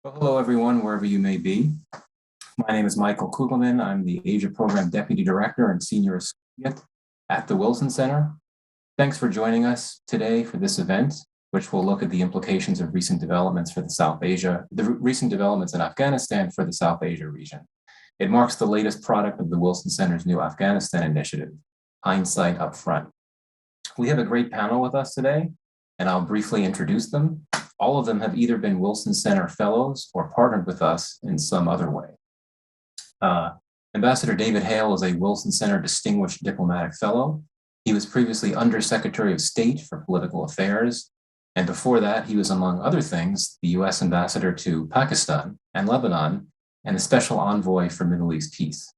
Well, hello, everyone, wherever you may be. My name is Michael Kugelman. I'm the Asia Program Deputy Director and Senior Associate at the Wilson Center. Thanks for joining us today for this event, which will look at the implications of recent developments for the recent developments in Afghanistan for the South Asia region. It marks the latest product of the Wilson Center's new Afghanistan initiative, Hindsight Upfront. We have a great panel with us today, and I'll briefly introduce them. All of them have either been Wilson Center Fellows or partnered with us in some other way. Ambassador David Hale is a Wilson Center Distinguished Diplomatic Fellow. He was previously Undersecretary of State for Political Affairs, and before that, he was, among other things, the U.S. Ambassador to Pakistan and Lebanon, and the Special Envoy for Middle East Peace.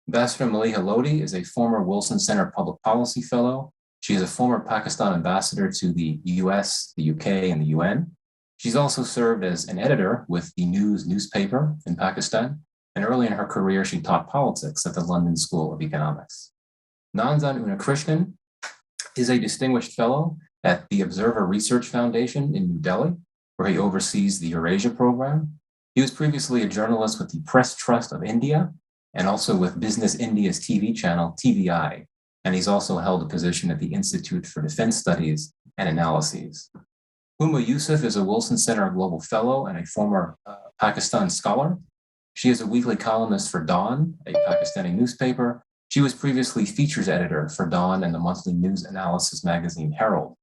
Ambassador Maliha Lodi is a former Wilson Center Public Policy Fellow. She is a former Pakistan ambassador to the US, the UK, and the UN. She's also served as an editor with the News newspaper in Pakistan, and early in her career, she taught politics at the London School of Economics. Nandan Unnikrishnan is a distinguished fellow at the Observer Research Foundation in New Delhi, where he oversees the Eurasia program. He was previously a journalist with the Press Trust of India and also with Business India's TV channel, TVI. And he's also held a position at the Institute for Defense Studies and Analyses. Huma Yusuf is a Wilson Center Global Fellow and a former Pakistan scholar. She is a weekly columnist for Dawn, a Pakistani newspaper. She was previously features editor for Dawn and the monthly news analysis magazine Herald.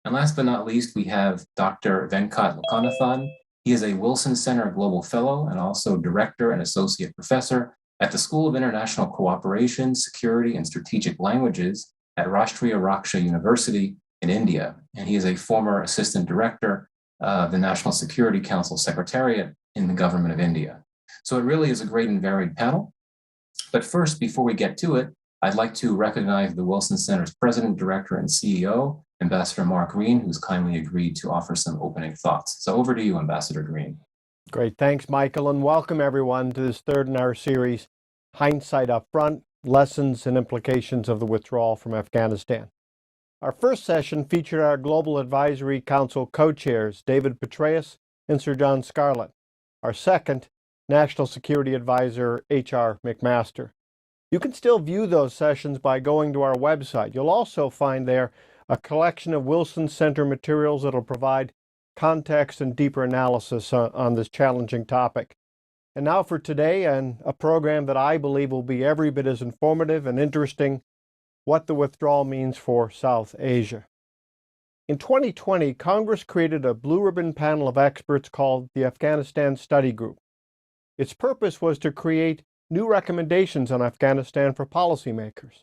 And last but not least, we have Dr. Venkat Lokanathan. He is a Wilson Center Global Fellow and also director and associate professor at the School of International Cooperation, Security, and Strategic Languages at Rashtriya Raksha University in India. And he is a former assistant director of the National Security Council Secretariat in the Government of India. So it really is a great and varied panel. But first, before we get to it, I'd like to recognize the Wilson Center's President, Director, and CEO, Ambassador Mark Green, who's kindly agreed to offer some opening thoughts. So over to you, Ambassador Green. Great. Thanks, Michael, and welcome everyone to this third in our series, Hindsight Upfront, Lessons and Implications of the Withdrawal from Afghanistan. Our first session featured our Global Advisory Council co-chairs, David Petraeus and Sir John Scarlett. Our second, National Security Advisor, H.R. McMaster. You can still view those sessions by going to our website. You'll also find there a collection of Wilson Center materials that will provide context and deeper analysis on this challenging topic. And now for today, and a program that I believe will be every bit as informative and interesting, what the withdrawal means for South Asia. In 2020, Congress created a blue ribbon panel of experts called the Afghanistan Study Group. Its purpose was to create new recommendations on Afghanistan for policymakers.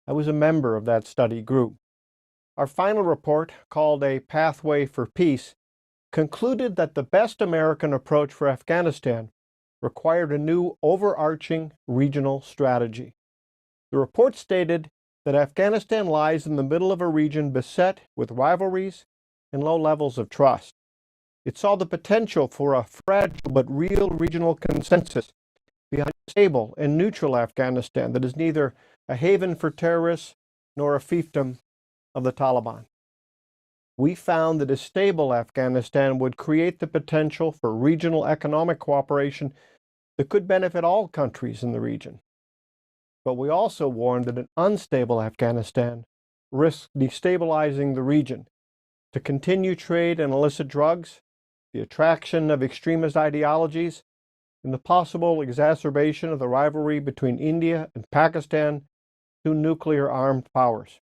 I was a member of that study group. Our final report, called A Pathway for Peace, concluded that the best American approach for Afghanistan required a new overarching regional strategy. The report stated that Afghanistan lies in the middle of a region beset with rivalries and low levels of trust. It saw the potential for a fragile but real regional consensus behind a stable and neutral Afghanistan that is neither a haven for terrorists nor a fiefdom of the Taliban. We found that a stable Afghanistan would create the potential for regional economic cooperation that could benefit all countries in the region. But we also warned that an unstable Afghanistan risks destabilizing the region to continue trade in illicit drugs, the attraction of extremist ideologies, and the possible exacerbation of the rivalry between India and Pakistan, two nuclear-armed powers.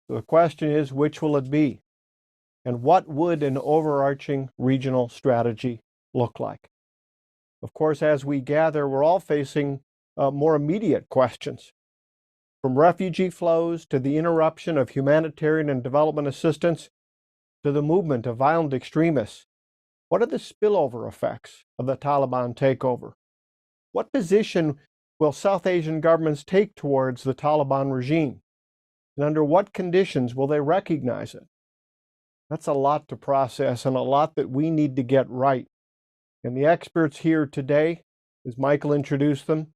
So the question is, which will it be? And what would an overarching regional strategy look like? Of course, as we gather, we're all facing more immediate questions. From refugee flows to the interruption of humanitarian and development assistance to the movement of violent extremists, what are the spillover effects of the Taliban takeover? What position will South Asian governments take towards the Taliban regime? And under what conditions will they recognize it? That's a lot to process and a lot that we need to get right. And the experts here today, as Michael introduced them,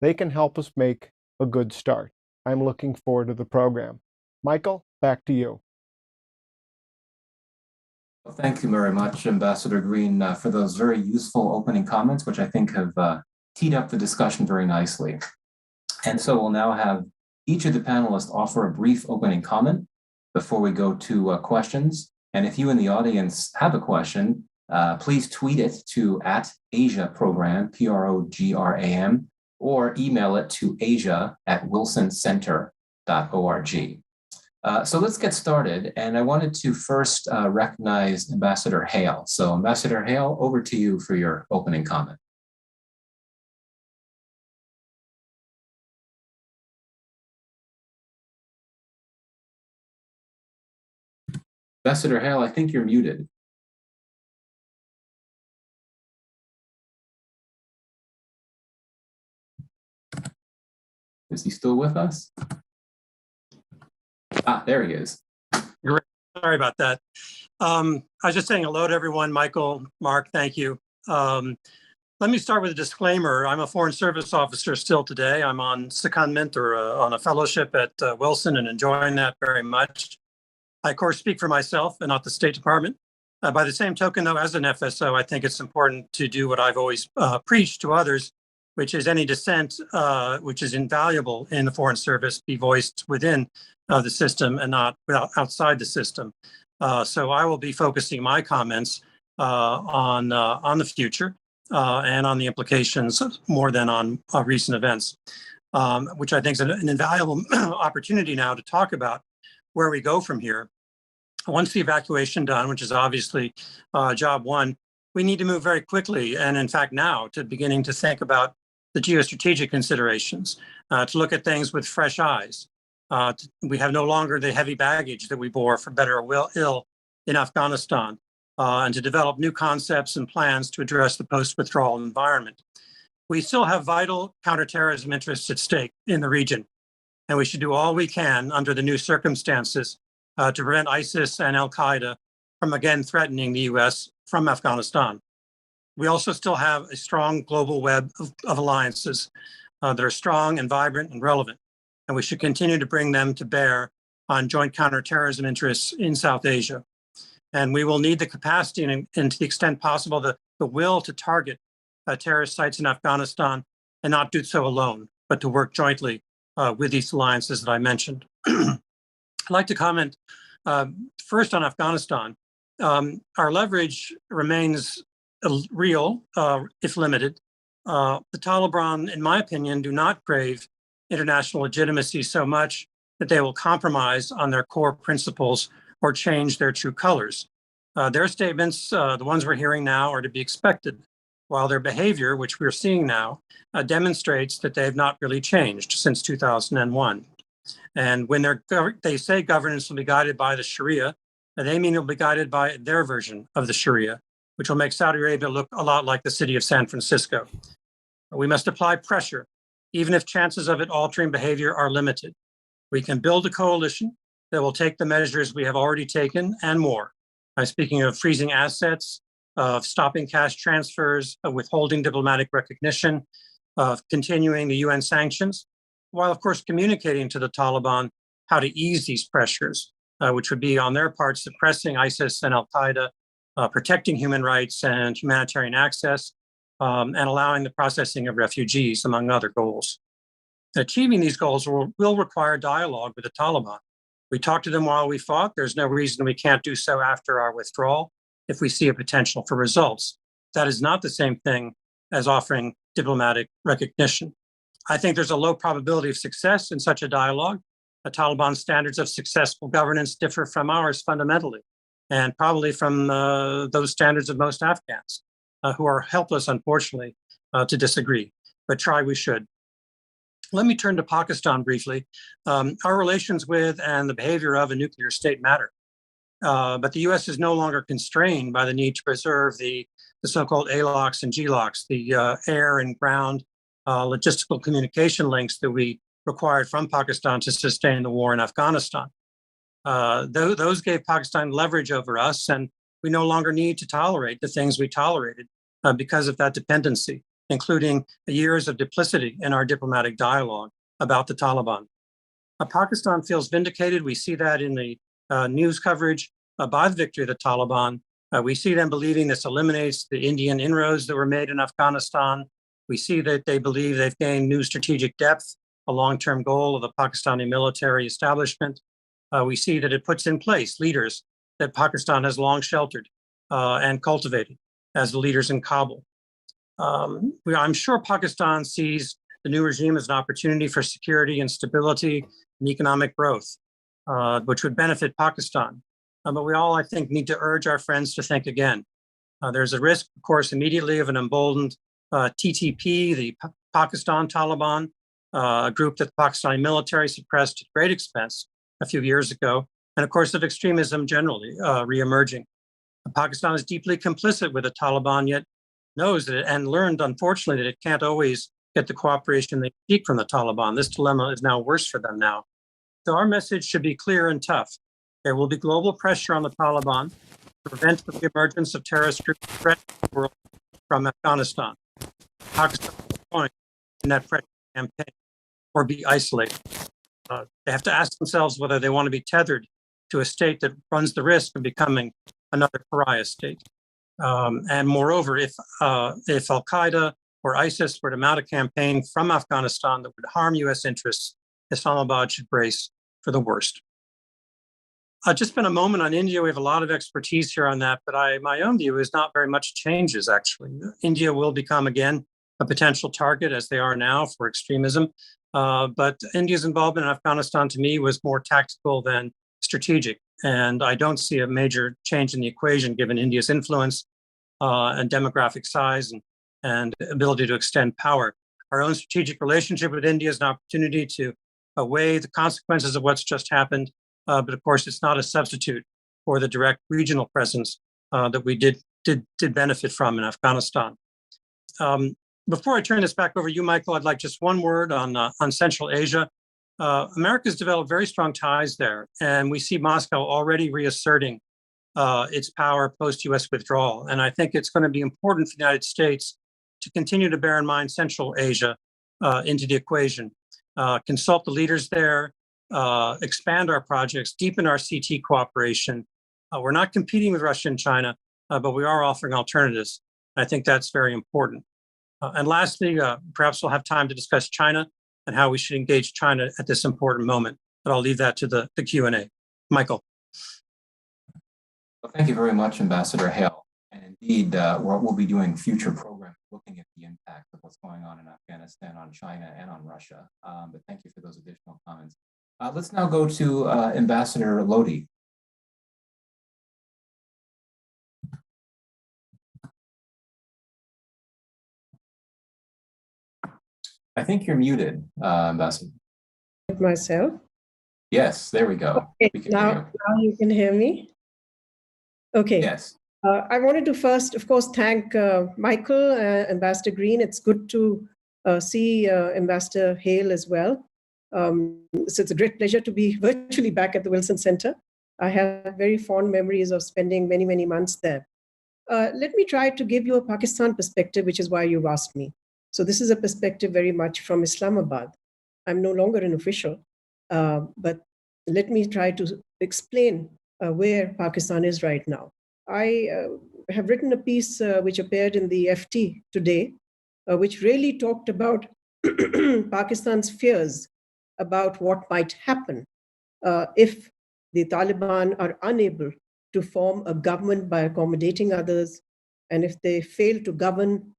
they can help us make a good start. I'm looking forward to the program. Michael, back to you. Thank you very much, Ambassador Green, for those very useful opening comments, which I think have teed up the discussion very nicely. And so we'll now have each of the panelists offer a brief opening comment before we go to questions. And if you in the audience have a question, please tweet it to @AsiaProgram, PROGRAM, or email it to asia@wilsoncenter.org. So let's get started. And I wanted to first recognize Ambassador Hale. So Ambassador Hale, over to you for your opening comment. Ambassador Hale, I think you're muted. Is he still with us? Ah, there he is. Great. Sorry about that. I was just saying hello to everyone. Michael, Mark, thank you. Let me start with a disclaimer. I'm a Foreign Service officer still today. I'm on secondment or on a fellowship at Wilson and enjoying that very much. I, of course, speak for myself and not the State Department. By the same token, though, as an FSO, I think it's important to do what I've always preached to others, which is any dissent, which is invaluable in the Foreign Service, be voiced within the system and not outside the system. So I will be focusing my comments on the future and on the implications more than on recent events, which I think is an invaluable opportunity now to talk about where we go from here. Once the evacuation done, which is obviously job one, we need to move very quickly, and in fact now, to beginning to think about the geostrategic considerations, to look at things with fresh eyes. We have no longer the heavy baggage that we bore, for better or ill, in Afghanistan, and to develop new concepts and plans to address the post-withdrawal environment. We still have vital counterterrorism interests at stake in the region, and we should do all we can under the new circumstances to prevent ISIS and al-Qaeda from again threatening the U.S. from Afghanistan. We also still have a strong global web of alliances that are strong and vibrant and relevant, and we should continue to bring them to bear on joint counterterrorism interests in South Asia. And we will need the capacity and to the extent possible, the will to target terrorist sites in Afghanistan and not do so alone, but to work jointly with these alliances that I mentioned. I'd like to comment first on Afghanistan. Our leverage remains real, if limited. The Taliban, in my opinion, do not crave international legitimacy so much that they will compromise on their core principles or change their true colors. Their statements, the ones we're hearing now, are to be expected, while their behavior, which we're seeing now, demonstrates that they have not really changed since 2001. And when they say governance will be guided by the Sharia, they mean it will be guided by their version of the Sharia, which will make Saudi Arabia look a lot like the city of San Francisco. We must apply pressure, even if chances of it altering behavior are limited. We can build a coalition that will take the measures we have already taken and more. I'm speaking of freezing assets, of stopping cash transfers, of withholding diplomatic recognition, of continuing the UN sanctions, while of course communicating to the Taliban how to ease these pressures, which would be on their part suppressing ISIS and al-Qaeda, protecting human rights and humanitarian access, and allowing the processing of refugees, among other goals. Achieving these goals will require dialogue with the Taliban. We talked to them while we fought. There's no reason we can't do so after our withdrawal if we see a potential for results. That is not the same thing as offering diplomatic recognition. I think there's a low probability of success in such a dialogue. The Taliban standards of successful governance differ from ours fundamentally, and probably from those standards of most Afghans, who are helpless, unfortunately, to disagree, but try we should. Let me turn to Pakistan briefly. Our relations with and the behavior of a nuclear state matter. But the US is no longer constrained by the need to preserve the so-called ALOCs and GLOCs, the air and ground logistical communication links that we required from Pakistan to sustain the war in Afghanistan. Those gave Pakistan leverage over us, and we no longer need to tolerate the things we tolerated because of that dependency, including years of duplicity in our diplomatic dialogue about the Taliban. Pakistan feels vindicated. We see that in the news coverage by the victory of the Taliban, We see them believing this eliminates the Indian inroads that were made in Afghanistan. We see that they believe they've gained new strategic depth, a long-term goal of the Pakistani military establishment. We see that it puts in place leaders that Pakistan has long sheltered and cultivated as the leaders in Kabul. I'm sure Pakistan sees the new regime as an opportunity for security and stability and economic growth, which would benefit Pakistan. But we all, I think, need to urge our friends to think again. There's a risk, of course, immediately of an emboldened TTP, the Pakistan Taliban, a group that the Pakistani military suppressed at great expense a few years ago, and of course of extremism generally reemerging. Pakistan is deeply complicit with the Taliban, yet knows that and learned, unfortunately, that it can't always get the cooperation they seek from the Taliban. This dilemma is now worse for them now. So our message should be clear and tough. There will be global pressure on the Taliban to prevent the emergence of terrorist groups threatening the world from Afghanistan. Pakistan is going in that pressure campaign or be isolated. They have to ask themselves whether they want to be tethered to a state that runs the risk of becoming another pariah state. And moreover, if Al-Qaeda or ISIS were to mount a campaign from Afghanistan that would harm U.S. interests, Islamabad should brace for the worst. I'll just spend a moment on India. We have a lot of expertise here on that, but my own view is not very much changes, actually. India will become, again, a potential target, as they are now, for extremism. But India's involvement in Afghanistan, to me, was more tactical than strategic. And I don't see a major change in the equation, given India's influence and demographic size and ability to extend power. Our own strategic relationship with India is an opportunity to weigh the consequences of what's just happened. But of course, it's not a substitute for the direct regional presence that we did benefit from in Afghanistan. Before I turn this back over to you, Michael, I'd like just one word on Central Asia. America's developed very strong ties there, and we see Moscow already reasserting its power post-US withdrawal. And I think it's going to be important for the United States to continue to bear in mind Central Asia into the equation, consult the leaders there, expand our projects, deepen our CT cooperation. We're not competing with Russia and China, but we are offering alternatives. I think that's very important. And lastly, perhaps we'll have time to discuss China and how we should engage China at this important moment. But I'll leave that to the Q&A. Michael. Well, thank you very much, Ambassador Hale. And indeed, we'll be doing future programs looking at the impact of what's going on in Afghanistan on China and on Russia. But thank you for those additional comments. Let's now go to Ambassador Lodi. I think you're muted, Ambassador. Myself? Yes, there we go. Okay, we can hear now you can hear me? Okay. Yes. I wanted to first, of course, thank Michael, Ambassador Green. It's good to see Ambassador Hale as well. So it's a great pleasure to be virtually back at the Wilson Center. I have very fond memories of spending many, many months there. Let me try to give you a Pakistan perspective, which is why you've asked me. So this is a perspective very much from Islamabad. I'm no longer an official, but let me try to explain where Pakistan is right now. I have written a piece which appeared in the FT today, which really talked about Pakistan's fears about what might happen if the Taliban are unable to form a government by accommodating others, and if they fail to govern,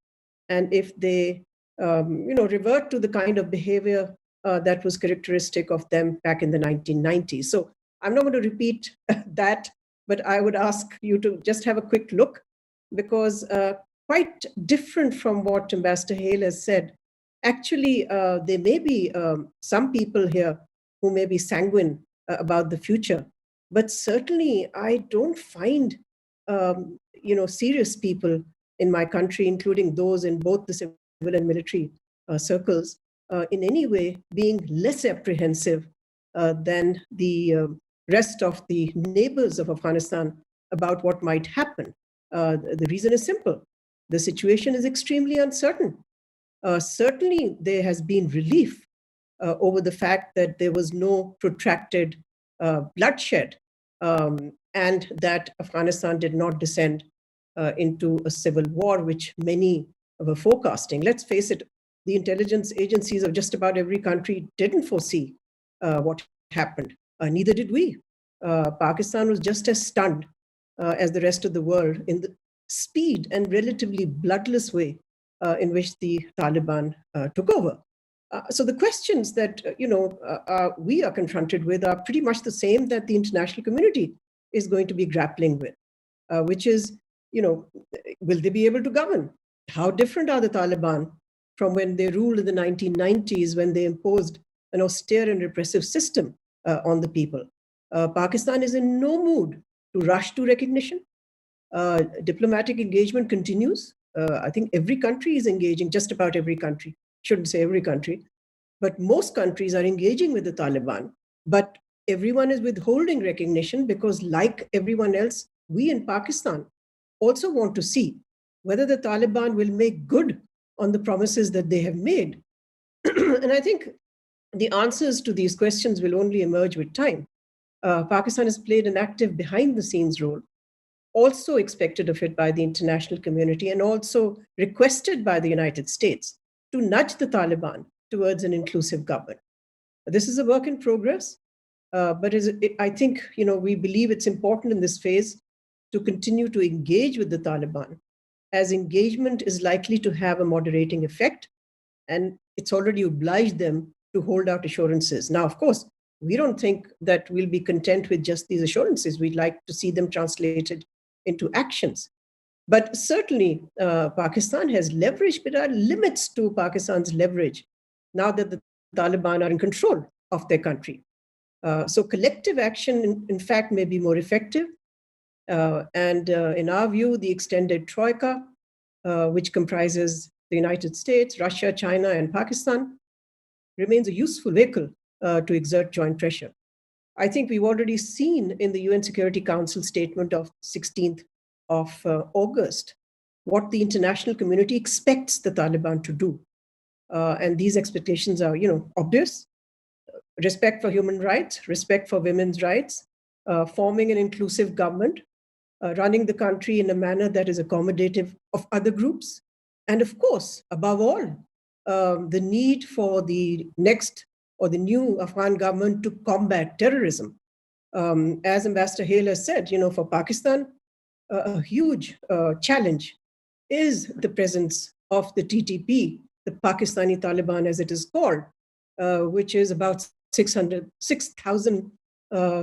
and if they revert to the kind of behavior that was characteristic of them back in the 1990s. So I'm not going to repeat that, but I would ask you to just have a quick look, because quite different from what Ambassador Hale has said, actually, there may be some people here who may be sanguine about the future, but certainly I don't find serious people in my country, including those in both the civil and military circles, in any way being less apprehensive than the rest of the neighbors of Afghanistan about what might happen. The reason is simple. The situation is extremely uncertain. Certainly, there has been relief over the fact that there was no protracted bloodshed and that Afghanistan did not descend into a civil war, which many were forecasting. Let's face it, the intelligence agencies of just about every country didn't foresee what happened. Neither did we. Pakistan was just as stunned as the rest of the world in the speed and relatively bloodless way in which the Taliban took over. So the questions that we are confronted with are pretty much the same that the international community is going to be grappling with, which is, will they be able to govern? How different are the Taliban from when they ruled in the 1990s, when they imposed an austere and repressive system on the people? Pakistan is in no mood to rush to recognition. Diplomatic engagement continues. I think every country is engaging, just about every country. Shouldn't say every country, but most countries are engaging with the Taliban. But everyone is withholding recognition because, like everyone else, we in Pakistan also want to see whether the Taliban will make good on the promises that they have made. And I think the answers to these questions will only emerge with time. Pakistan has played an active behind-the-scenes role, also expected of it by the international community and also requested by the United States to nudge the Taliban towards an inclusive government. This is a work in progress, but I think we believe it's important in this phase to continue to engage with the Taliban, as engagement is likely to have a moderating effect, and it's already obliged them to hold out assurances. Now, of course, we don't think that we'll be content with just these assurances. We'd like to see them translated into actions. But certainly, Pakistan has leverage, but there are limits to Pakistan's leverage now that the Taliban are in control of their country. So collective action, in fact, may be more effective. And in our view, the extended troika, which comprises the United States, Russia, China, and Pakistan, remains a useful vehicle to exert joint pressure. I think we've already seen in the UN Security Council statement of 16th of August what the international community expects the Taliban to do. And these expectations are, obvious: respect for human rights, respect for women's rights, forming an inclusive government, running the country in a manner that is accommodative of other groups, and of course, above all, the need for the next or the new Afghan government to combat terrorism. As Ambassador Hale has said, for Pakistan, a huge challenge is the presence of the TTP, the Pakistani Taliban as it is called, which is about 6,000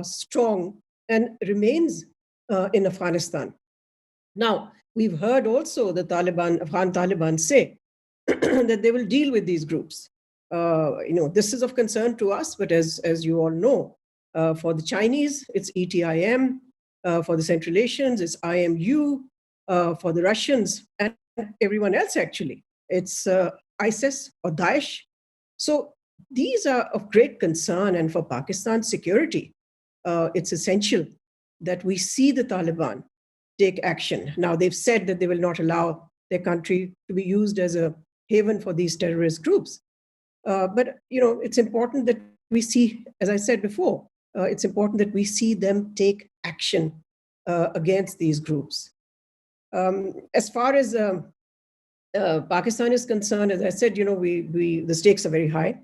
strong and remains in Afghanistan. Now, we've heard also the Afghan Taliban say that they will deal with these groups. This is of concern to us, but as you all know, for the Chinese, it's ETIM. For the Central Asians, it's IMU. For the Russians and everyone else, actually, it's ISIS or Daesh. So these are of great concern. And for Pakistan's security, it's essential that we see the Taliban take action. Now, they've said that they will not allow their country to be used as a haven for these terrorist groups. But it's important that we see, as I said before, it's important that we see them take action against these groups. As far as Pakistan is concerned, as I said, the stakes are very high,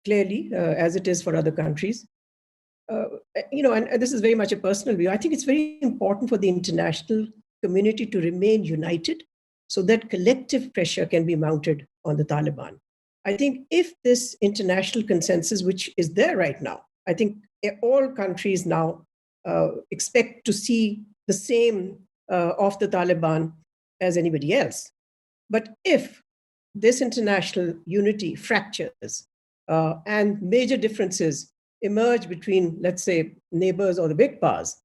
clearly, as it is for other countries. And this is very much a personal view. I think it's very important for the international community to remain united so that collective pressure can be mounted on the Taliban. I think if this international consensus, which is there right now, I think all countries now expect to see the same of the Taliban as anybody else. But if this international unity fractures and major differences emerge between, let's say, neighbors or the big powers,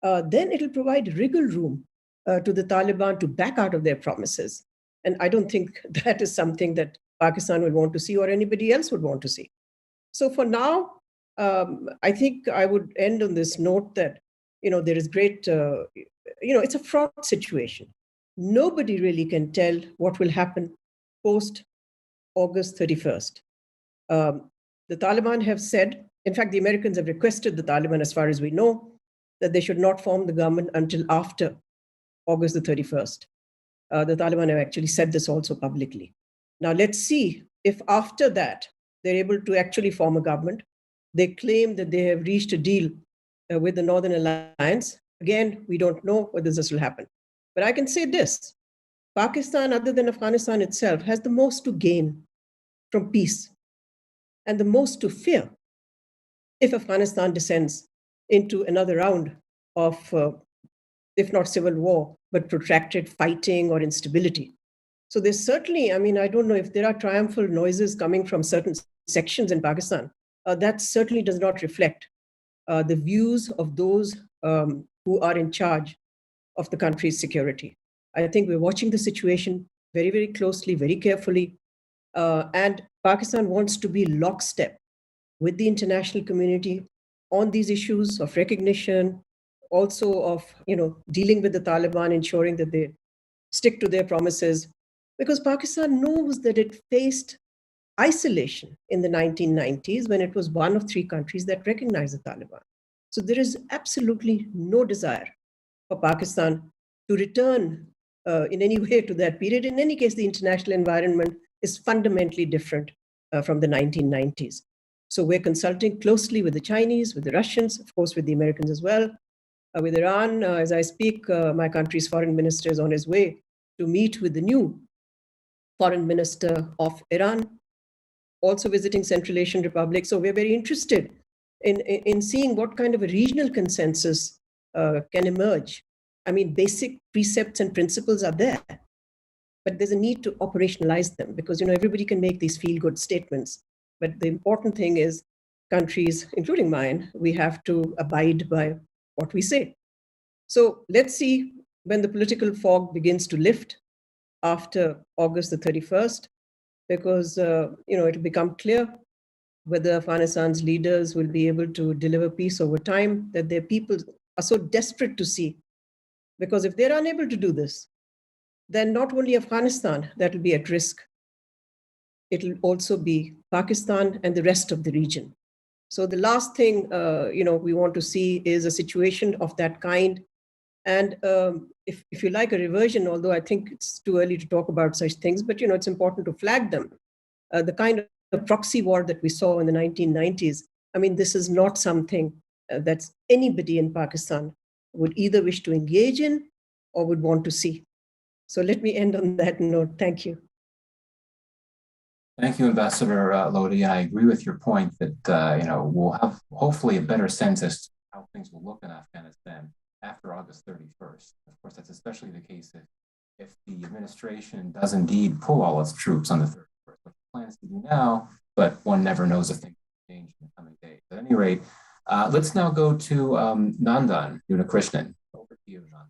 then it'll provide wriggle room to the Taliban to back out of their promises. And I don't think that is something that Pakistan would want to see or anybody else would want to see. So for now, I think I would end on this note that, there is great, it's a fraught situation. Nobody really can tell what will happen post August 31st. The Taliban have said, in fact, the Americans have requested the Taliban, as far as we know, that they should not form the government until after August the 31st. The Taliban have actually said this also publicly. Now, let's see if after that they're able to actually form a government. They claim that they have reached a deal with the Northern Alliance. Again, we don't know whether this will happen. But I can say this: Pakistan, other than Afghanistan itself, has the most to gain from peace and the most to fear if Afghanistan descends into another round of, if not civil war, but protracted fighting or instability. So there's certainly, I don't know if there are triumphal noises coming from certain sections in Pakistan. That certainly does not reflect the views of those who are in charge of the country's security. I think we're watching the situation very, very closely, very carefully. And Pakistan wants to be lockstep with the international community on these issues of recognition, also of dealing with the Taliban, ensuring that they stick to their promises, because Pakistan knows that it faced isolation in the 1990s when it was one of 3 countries that recognized the Taliban. So there is absolutely no desire for Pakistan to return in any way to that period. In any case, the international environment is fundamentally different from the 1990s. So we're consulting closely with the Chinese, with the Russians, of course, with the Americans as well. With Iran, as I speak, my country's foreign minister is on his way to meet with the new foreign minister of Iran, also visiting Central Asian Republic. So we're very interested in seeing what kind of a regional consensus can emerge. Basic precepts and principles are there, but there's a need to operationalize them because, everybody can make these feel-good statements. But the important thing is countries, including mine, we have to abide by what we say. So let's see when the political fog begins to lift after August the 31st, because, it'll become clear whether Afghanistan's leaders will be able to deliver peace over time that their people are so desperate to see. Because if they're unable to do this, then not only Afghanistan that will be at risk, it'll also be Pakistan and the rest of the region. So the last thing, we want to see is a situation of that kind. And if you like a reversion, although I think it's too early to talk about such things, but, it's important to flag them. The kind of proxy war that we saw in the 1990s, this is not something that anybody in Pakistan would either wish to engage in or would want to see. So let me end on that note. Thank you. Thank you, Ambassador Lodi. I agree with your point that we'll have hopefully a better sense as to how things will look in Afghanistan after August 31st. Of course, that's especially the case if the administration does indeed pull all its troops on the 31st, which it plans to do now, but one never knows if things will change in the coming days. At any rate, let's now go to Nandan Unnikrishnan. Over to you, Nandan.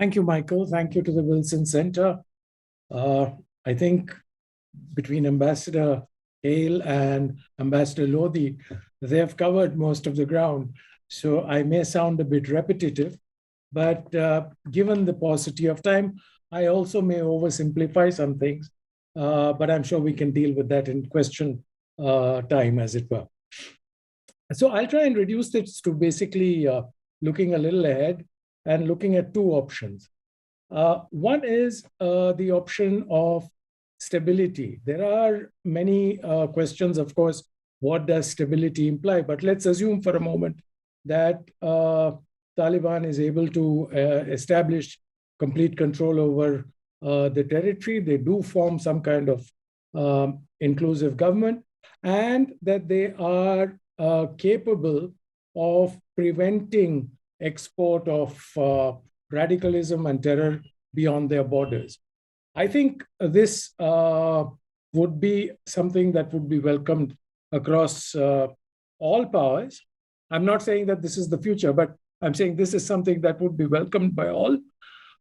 Thank you, Michael. Thank you to the Wilson Center. I think between Ambassador Hale and Ambassador Lodi, they have covered most of the ground. So I may sound a bit repetitive, but given the paucity of time, I also may oversimplify some things, but I'm sure we can deal with that in question time, as it were. So I'll try and reduce this to basically looking a little ahead and looking at 2 options. One is the option of stability. There are many questions, of course, what does stability imply? But let's assume for a moment that Taliban is able to establish complete control over the territory. They do form some kind of inclusive government, and that they are capable of preventing export of radicalism and terror beyond their borders. I think this would be something that would be welcomed across all powers. I'm not saying that this is the future, but I'm saying this is something that would be welcomed by all.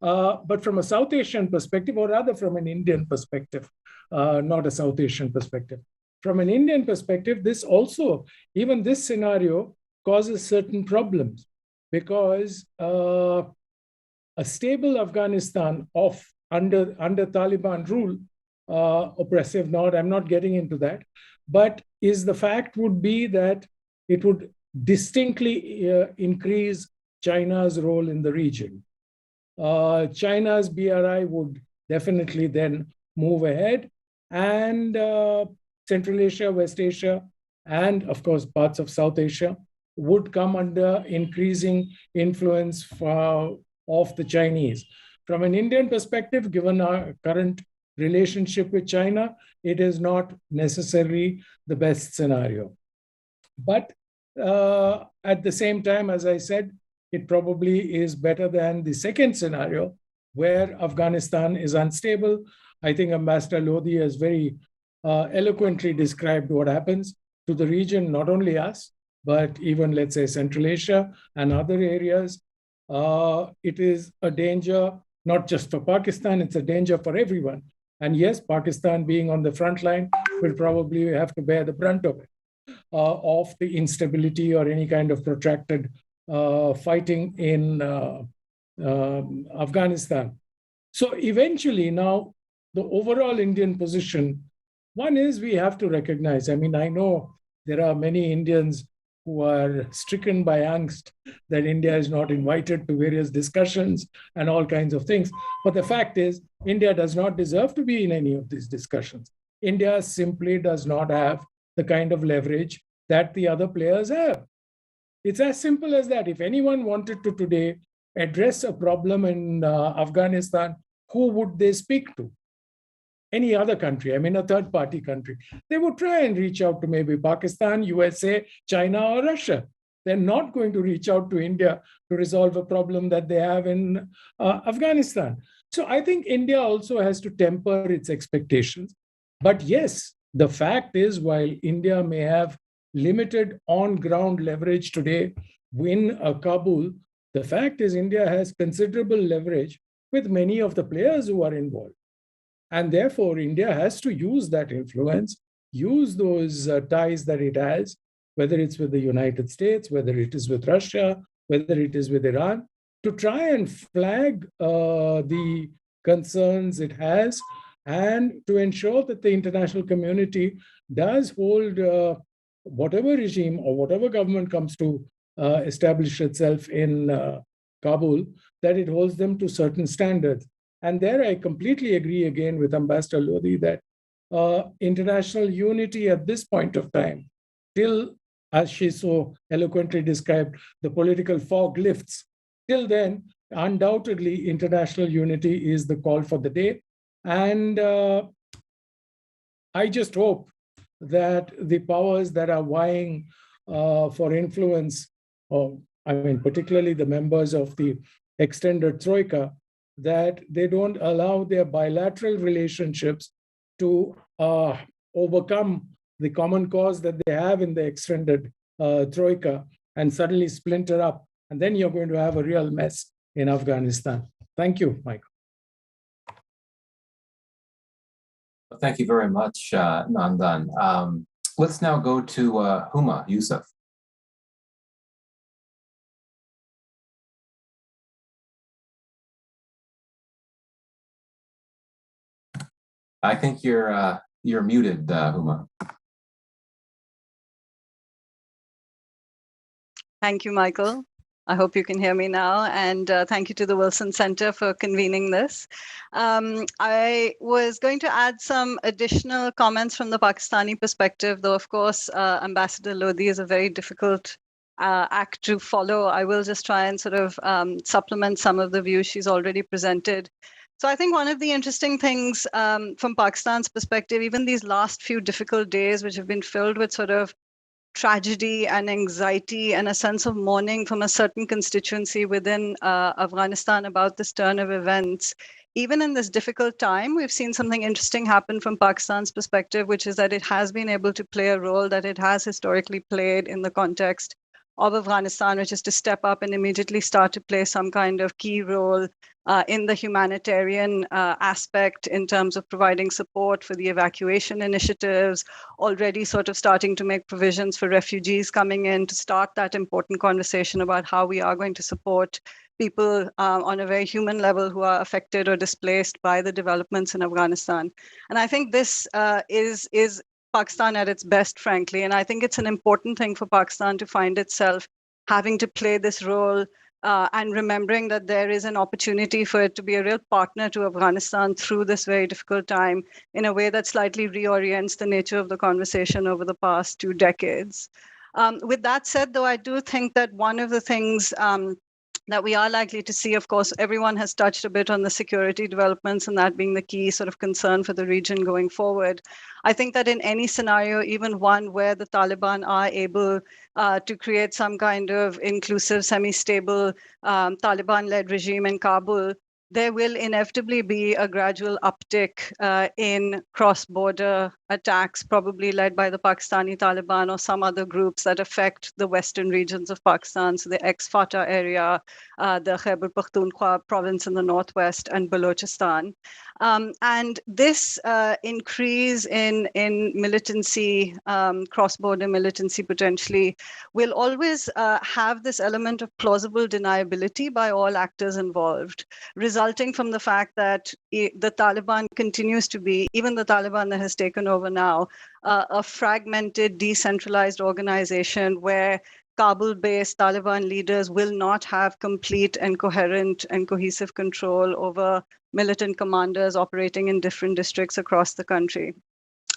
But from a South Asian perspective, or rather from an Indian perspective, not a South Asian perspective. From an Indian perspective, this also, even this scenario causes certain problems because a stable Afghanistan under Taliban rule, oppressive, I'm not getting into that, but the fact would be that it would distinctly increase China's role in the region. China's BRI would definitely then move ahead, and Central Asia, West Asia, and of course parts of South Asia would come under increasing influence of the Chinese. From an Indian perspective, given our current relationship with China, it is not necessarily the best scenario. But at the same time, as I said, it probably is better than the second scenario, where Afghanistan is unstable. I think Ambassador Lodhi has very eloquently described what happens to the region, not only us, but even, let's say, Central Asia and other areas. It is a danger, not just for Pakistan, it's a danger for everyone. And yes, Pakistan being on the front line will probably have to bear the brunt of it, of the instability or any kind of protracted fighting in Afghanistan. So eventually now, the overall Indian position, one is we have to recognize, I mean, I know there are many Indians who are stricken by angst that India is not invited to various discussions and all kinds of things. But the fact is, India does not deserve to be in any of these discussions. India simply does not have the kind of leverage that the other players have. It's as simple as that. If anyone wanted to today address a problem in Afghanistan, who would they speak to? Any other country, I mean a third-party country. They would try and reach out to maybe Pakistan, USA, China, or Russia. They're not going to reach out to India to resolve a problem that they have in Afghanistan. So I think India also has to temper its expectations. But yes, the fact is, while India may have limited on-ground leverage today in Kabul, the fact is India has considerable leverage with many of the players who are involved. And therefore, India has to use that influence, use those ties that it has, whether it's with the United States, whether it is with Russia, whether it is with Iran, to try and flag the concerns it has, and to ensure that the international community does hold whatever regime or whatever government comes to establish itself in Kabul, that it holds them to certain standards. And there I completely agree again with Ambassador Lodhi that international unity at this point of time, till, as she so eloquently described, the political fog lifts, till then, undoubtedly, international unity is the call for the day. And I just hope that the powers that are vying for influence, particularly the members of the extended Troika, that they don't allow their bilateral relationships to overcome the common cause that they have in the extended Troika and suddenly splinter up. And then you're going to have a real mess in Afghanistan. Thank you, Michael. Thank you very much, Nandan. Let's now go to Huma Yusuf. I think you're muted, Huma. Thank you, Michael. I hope you can hear me now. And thank you to the Wilson Center for convening this. I was going to add some additional comments from the Pakistani perspective, though, of course, Ambassador Lodhi is a very difficult act to follow. I will just try and sort of supplement some of the views she's already presented. So I think one of the interesting things from Pakistan's perspective, even these last few difficult days, which have been filled with sort of tragedy and anxiety and a sense of mourning from a certain constituency within Afghanistan about this turn of events, even in this difficult time, we've seen something interesting happen from Pakistan's perspective, which is that it has been able to play a role that it has historically played in the context of Afghanistan, which is to step up and immediately start to play some kind of key role in the humanitarian aspect in terms of providing support for the evacuation initiatives, already sort of starting to make provisions for refugees coming in to start that important conversation about how we are going to support people on a very human level who are affected or displaced by the developments in Afghanistan. And I think this is Pakistan at its best, frankly. And I think it's an important thing for Pakistan to find itself having to play this role and remembering that there is an opportunity for it to be a real partner to Afghanistan through this very difficult time in a way that slightly reorients the nature of the conversation over the past 2 decades. With that said, though, I do think that one of the things that we are likely to see, of course, everyone has touched a bit on the security developments and that being the key sort of concern for the region going forward. I think that in any scenario, even one where the Taliban are able to create some kind of inclusive, semi-stable Taliban-led regime in Kabul, there will inevitably be a gradual uptick in cross-border attacks, probably led by the Pakistani Taliban or some other groups that affect the western regions of Pakistan, so the ex-Fatah area, the Khyber Pakhtunkhwa province in the northwest, and Balochistan. And this increase in militancy, cross-border militancy potentially, will always have this element of plausible deniability by all actors involved, resulting from the fact that the Taliban continues to be, even the Taliban that has taken over now, a fragmented, decentralized organization where Kabul-based Taliban leaders will not have complete and coherent and cohesive control over militant commanders operating in different districts across the country.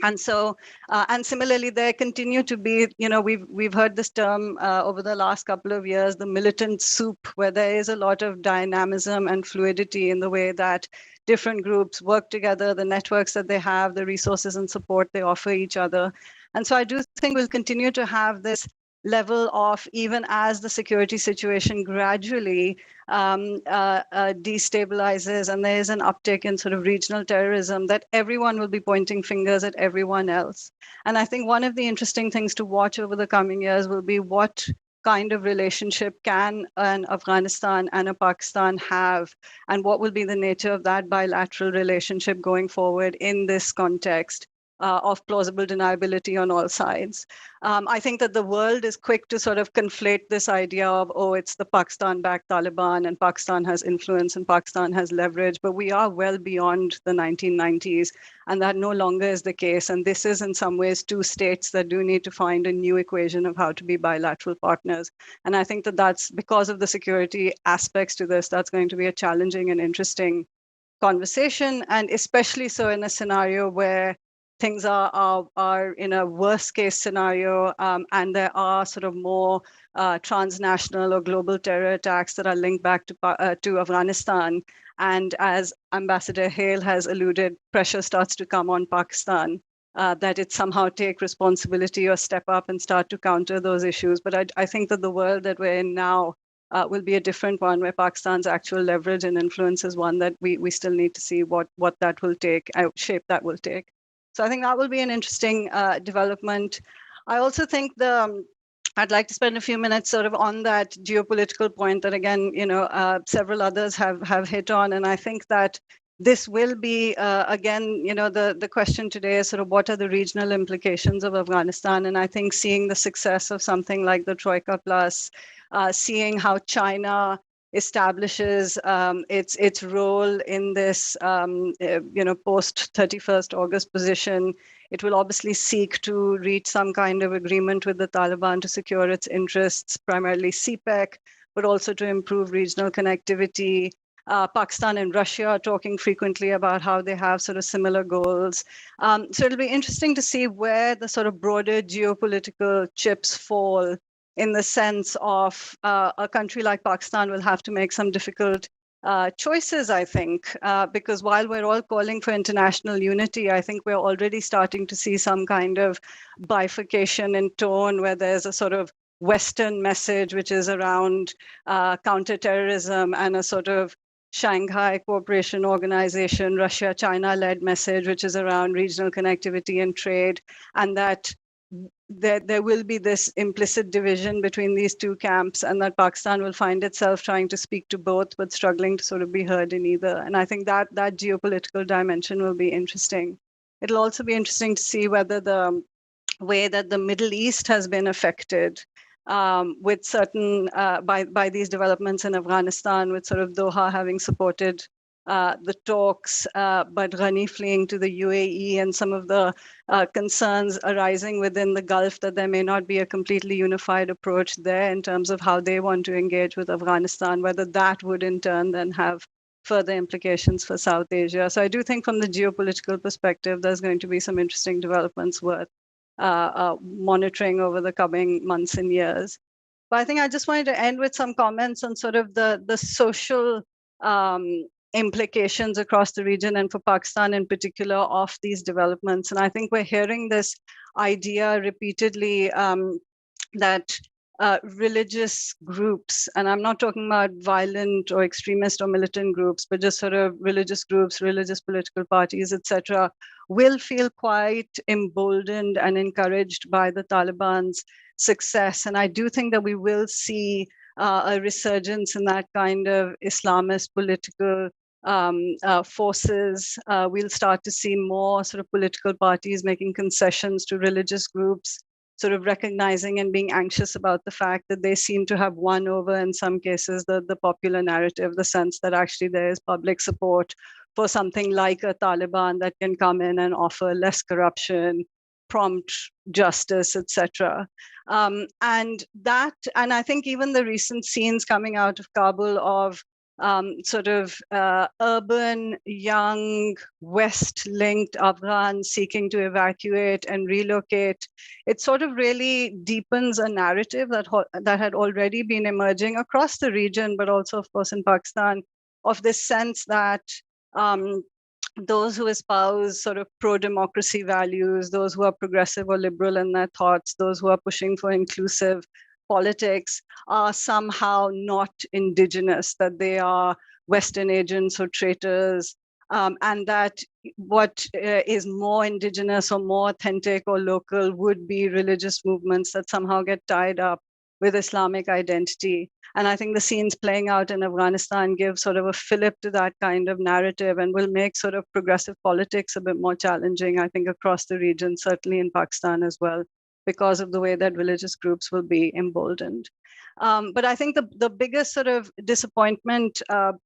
And so, and similarly, there continue to be, we've heard this term over the last couple of years, the militant soup, where there is a lot of dynamism and fluidity in the way that different groups work together, the networks that they have, the resources and support they offer each other. And so I do think we'll continue to have this level of, even as the security situation gradually destabilizes and there is an uptick in sort of regional terrorism, that everyone will be pointing fingers at everyone else. And I think one of the interesting things to watch over the coming years will be what kind of relationship can an Afghanistan and a Pakistan have, and what will be the nature of that bilateral relationship going forward in this context of plausible deniability on all sides. I think that the world is quick to sort of conflate this idea of, oh, it's the Pakistan-backed Taliban and Pakistan has influence and Pakistan has leverage, but we are well beyond the 1990s, and that no longer is the case. And this is in some ways 2 states that do need to find a new equation of how to be bilateral partners. And I think that that's because of the security aspects to this, that's going to be a challenging and interesting conversation, and especially so in a scenario where things are in a worst case scenario, and there are sort of more transnational or global terror attacks that are linked back to Afghanistan. And as Ambassador Hale has alluded, pressure starts to come on Pakistan that it somehow take responsibility or step up and start to counter those issues. But I think that the world that we're in now will be a different one, where Pakistan's actual leverage and influence is one that we still need to see what that will take, shape that will take. So I think that will be an interesting development. I also think I'd like to spend a few minutes sort of on that geopolitical point that, again, several others have hit on. And I think that this will be, again, the question today is sort of what are the regional implications of Afghanistan? And I think seeing the success of something like the Troika Plus, seeing how China establishes its role in this, post 31st August position. It will obviously seek to reach some kind of agreement with the Taliban to secure its interests, primarily CPEC, but also to improve regional connectivity. Pakistan and Russia are talking frequently about how they have sort of similar goals. So it'll be interesting to see where the sort of broader geopolitical chips fall, in the sense of a country like Pakistan will have to make some difficult choices, I think, because while we're all calling for international unity, I think we're already starting to see some kind of bifurcation in tone, where there's a sort of Western message, which is around counterterrorism, and a sort of Shanghai Cooperation Organization, Russia-China-led message, which is around regional connectivity and trade, and that there will be this implicit division between these 2 camps, and that Pakistan will find itself trying to speak to both, but struggling to sort of be heard in either. And I think that geopolitical dimension will be interesting. It'll also be interesting to see whether the way that the Middle East has been affected with certain, by these developments in Afghanistan, with sort of Doha having supported the talks, but Ghani fleeing to the UAE and some of the concerns arising within the Gulf that there may not be a completely unified approach there in terms of how they want to engage with Afghanistan, whether that would in turn then have further implications for South Asia. So I do think from the geopolitical perspective, there's going to be some interesting developments worth monitoring over the coming months and years. But I think I just wanted to end with some comments on sort of the social implications across the region and for Pakistan in particular of these developments. And I think we're hearing this idea repeatedly that religious groups, and I'm not talking about violent or extremist or militant groups, but just sort of religious groups, religious political parties, etc., will feel quite emboldened and encouraged by the Taliban's success. And I do think that we will see a resurgence in that kind of Islamist political forces. We'll start to see more sort of political parties making concessions to religious groups, sort of recognizing and being anxious about the fact that they seem to have won over, in some cases, the popular narrative, the sense that actually there is public support for something like a Taliban that can come in and offer less corruption, prompt justice, etc. And I think even the recent scenes coming out of Kabul of sort of urban, young, West-linked Afghans seeking to evacuate and relocate, it sort of really deepens a narrative that had already been emerging across the region, but also, of course, in Pakistan, of this sense that those who espouse sort of pro-democracy values, those who are progressive or liberal in their thoughts, those who are pushing for inclusive politics are somehow not indigenous, that they are Western agents or traitors, and that what is more indigenous or more authentic or local would be religious movements that somehow get tied up with Islamic identity. And I think the scenes playing out in Afghanistan give sort of a fillip to that kind of narrative and will make sort of progressive politics a bit more challenging, I think, across the region, certainly in Pakistan as well, because of the way that religious groups will be emboldened. But I think the biggest sort of disappointment,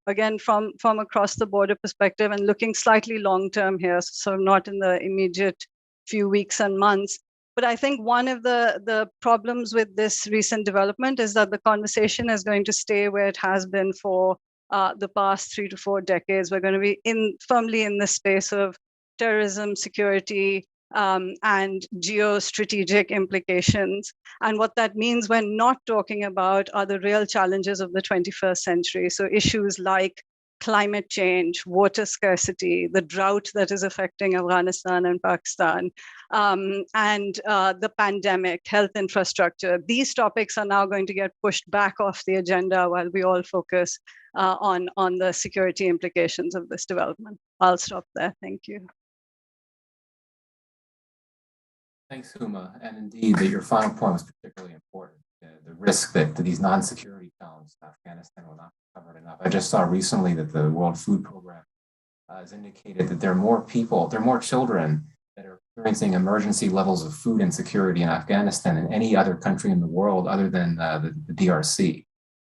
again, from across the border perspective and looking slightly long-term here, so not in the immediate few weeks and months, but I think one of the problems with this recent development is that the conversation is going to stay where it has been for the past 3 to 4 decades. We're going to be firmly in the space of terrorism, security, and geostrategic implications. And what that means we're not talking about are the real challenges of the 21st century. So issues like climate change, water scarcity, the drought that is affecting Afghanistan and Pakistan, and the pandemic, health infrastructure. These topics are now going to get pushed back off the agenda while we all focus on the security implications of this development. I'll stop there. Thank you. Thanks, Huma. And indeed, that your final point was particularly important. The risk that these non-security challenges in Afghanistan will not be covered enough. I just saw recently that the World Food Program has indicated that there are more children that are experiencing emergency levels of food insecurity in Afghanistan than any other country in the world other than the DRC.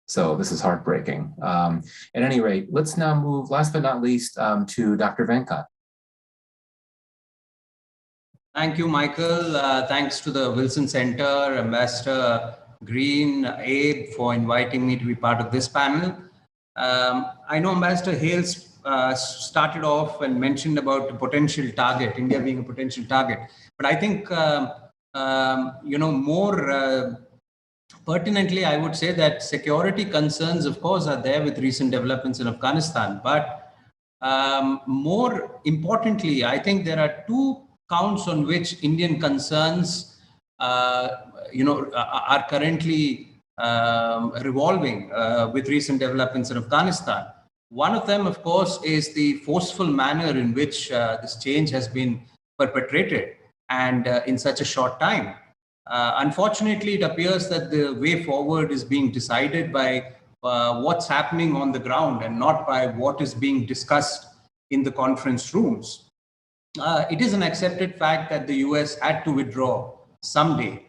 So this is heartbreaking. At any rate, let's now move, last but not least, to Dr. Venkat. Thank you, Michael. Thanks to the Wilson Center, Ambassador Green, Abe, for inviting me to be part of this panel. I know Ambassador Hales started off and mentioned about the potential target, India being a potential target. But I think, more pertinently, I would say that security concerns, of course, are there with recent developments in Afghanistan. But more importantly, I think there are two counts on which Indian concerns, are currently revolving with recent developments in Afghanistan. One of them, of course, is the forceful manner in which this change has been perpetrated, and in such a short time. Unfortunately, it appears that the way forward is being decided by what's happening on the ground and not by what is being discussed in the conference rooms. It is an accepted fact that the US had to withdraw someday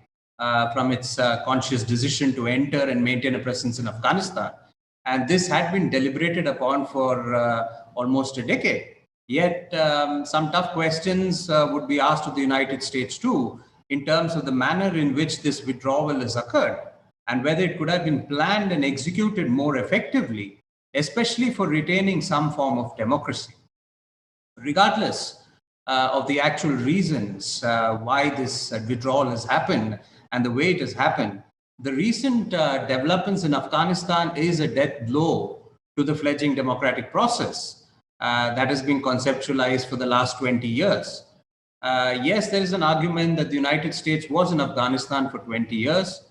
from its conscious decision to enter and maintain a presence in Afghanistan. And this had been deliberated upon for almost a decade. Yet some tough questions would be asked of the United States too, in terms of the manner in which this withdrawal has occurred and whether it could have been planned and executed more effectively, especially for retaining some form of democracy. Regardless of the actual reasons why this withdrawal has happened and the way it has happened, the recent developments in Afghanistan is a death blow to the fledgling democratic process that has been conceptualized for the last 20 years. Yes, there is an argument that the United States was in Afghanistan for 20 years,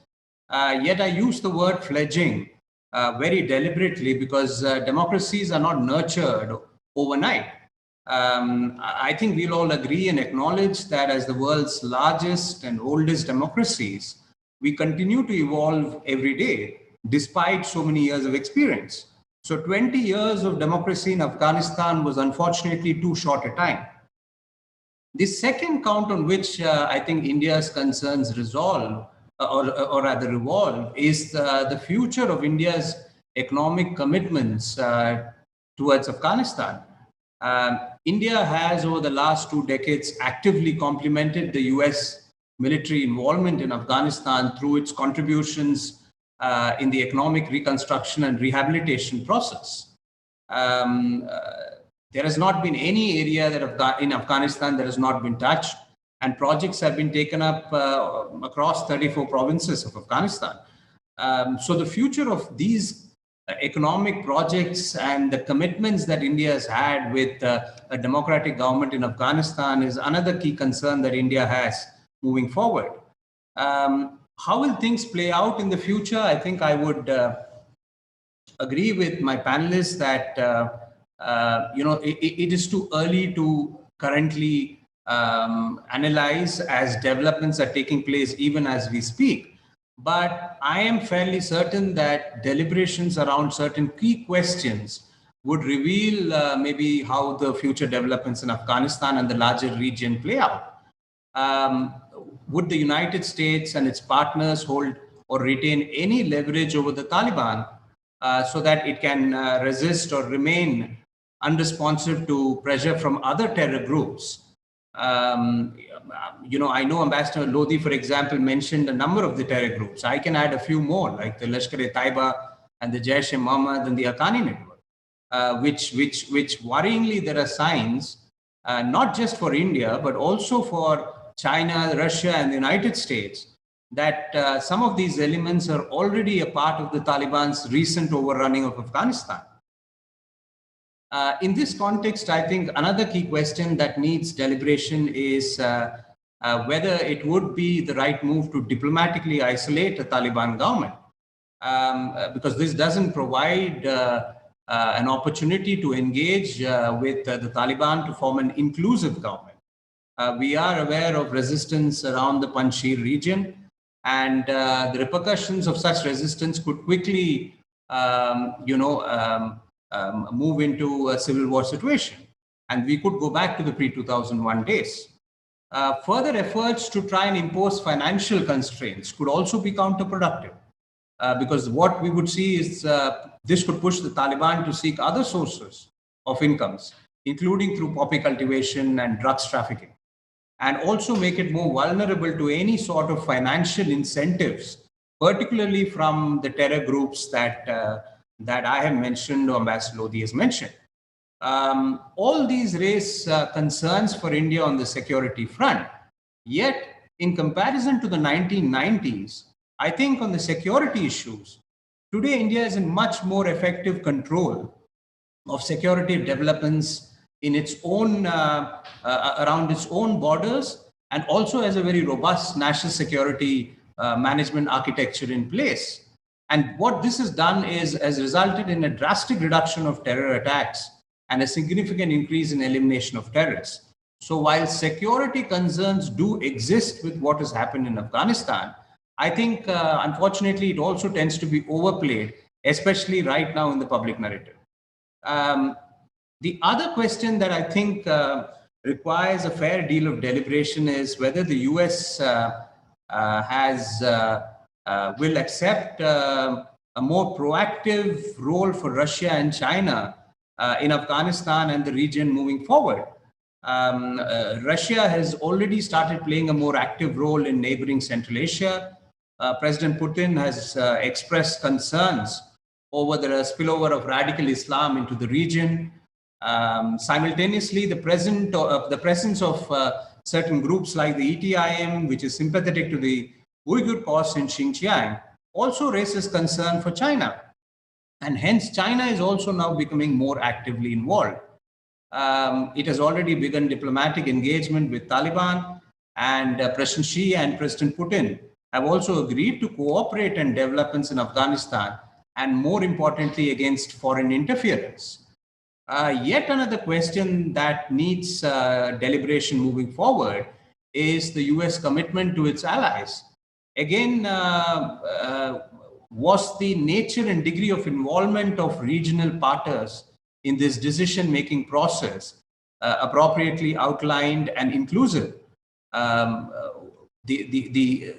yet I use the word fledgling very deliberately because democracies are not nurtured overnight. I think we'll all agree and acknowledge that as the world's largest and oldest democracies, we continue to evolve every day, despite so many years of experience. So 20 years of democracy in Afghanistan was unfortunately too short a time. The second count on which I think India's concerns resolve, or rather revolve, is the future of India's economic commitments towards Afghanistan. India has, over the last 2 decades, actively complemented the US military involvement in Afghanistan through its contributions in the economic reconstruction and rehabilitation process. There has not been any area that in Afghanistan that has not been touched, and projects have been taken up across 34 provinces of Afghanistan. So the future of these economic projects and the commitments that India has had with a democratic government in Afghanistan is another key concern that India has moving forward. How will things play out in the future? I think I would agree with my panelists that it is too early to currently analyze as developments are taking place even as we speak. But I am fairly certain that deliberations around certain key questions would reveal maybe how the future developments in Afghanistan and the larger region play out. Would the United States and its partners hold or retain any leverage over the Taliban so that it can resist or remain unresponsive to pressure from other terror groups? I know Ambassador Lodi, for example, mentioned a number of the terror groups. I can add a few more, like the Lashkar-e-Taiba and the Jaish-e-Mohammed and the Haqqani network, which worryingly there are signs, not just for India, but also for China, Russia, and the United States, that some of these elements are already a part of the Taliban's recent overrunning of Afghanistan. In this context, I think another key question that needs deliberation is whether it would be the right move to diplomatically isolate the Taliban government, because this doesn't provide an opportunity to engage with the Taliban to form an inclusive government. We are aware of resistance around the Panjshir region, and the repercussions of such resistance could quickly, move into a civil war situation. And we could go back to the pre-2001 days. Further efforts to try and impose financial constraints could also be counterproductive, because what we would see is this could push the Taliban to seek other sources of incomes, including through poppy cultivation and drugs trafficking, and also make it more vulnerable to any sort of financial incentives, particularly from the terror groups that I have mentioned or Ambassador Lodi has mentioned. All these raise concerns for India on the security front. Yet, in comparison to the 1990s, I think on the security issues, today India is in much more effective control of security developments in its own, around its own borders, and also has a very robust national security management architecture in place. And what this has done has resulted in a drastic reduction of terror attacks and a significant increase in elimination of terrorists. So while security concerns do exist with what has happened in Afghanistan, I think, unfortunately, it also tends to be overplayed, especially right now in the public narrative. The other question that I think requires a fair deal of deliberation is whether the US will accept a more proactive role for Russia and China in Afghanistan and the region moving forward. Russia has already started playing a more active role in neighboring Central Asia. President Putin has expressed concerns over the spillover of radical Islam into the region. Simultaneously, the presence of certain groups like the ETIM, which is sympathetic to the Uyghur cause in Xinjiang, also raises concern for China. And hence, China is also now becoming more actively involved. It has already begun diplomatic engagement with Taliban, and President Xi and President Putin have also agreed to cooperate in developments in Afghanistan, and more importantly, against foreign interference. Yet another question that needs deliberation moving forward is the US commitment to its allies. Again, was the nature and degree of involvement of regional partners in this decision-making process appropriately outlined and inclusive? The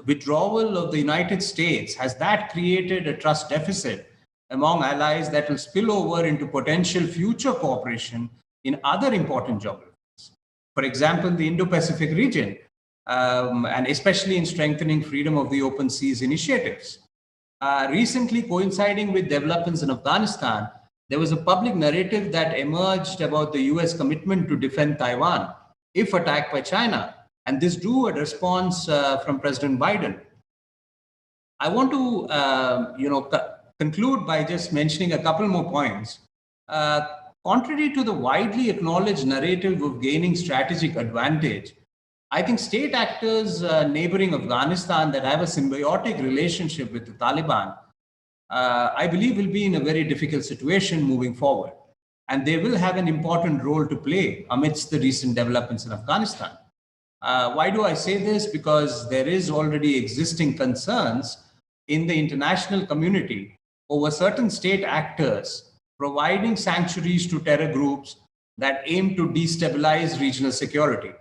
withdrawal of the United States, has that created a trust deficit among allies that will spill over into potential future cooperation in other important geographies? For example, the Indo-Pacific region, and especially in strengthening freedom of the open seas initiatives. Recently, coinciding with developments in Afghanistan, there was a public narrative that emerged about the US commitment to defend Taiwan if attacked by China. And this drew a response from President Biden. I want to conclude by just mentioning a couple more points. Contrary to the widely acknowledged narrative of gaining strategic advantage, I think state actors neighboring Afghanistan that have a symbiotic relationship with the Taliban, I believe will be in a very difficult situation moving forward. And they will have an important role to play amidst the recent developments in Afghanistan. Why do I say this? Because there is already existing concerns in the international community over certain state actors providing sanctuaries to terror groups that aim to destabilize regional security.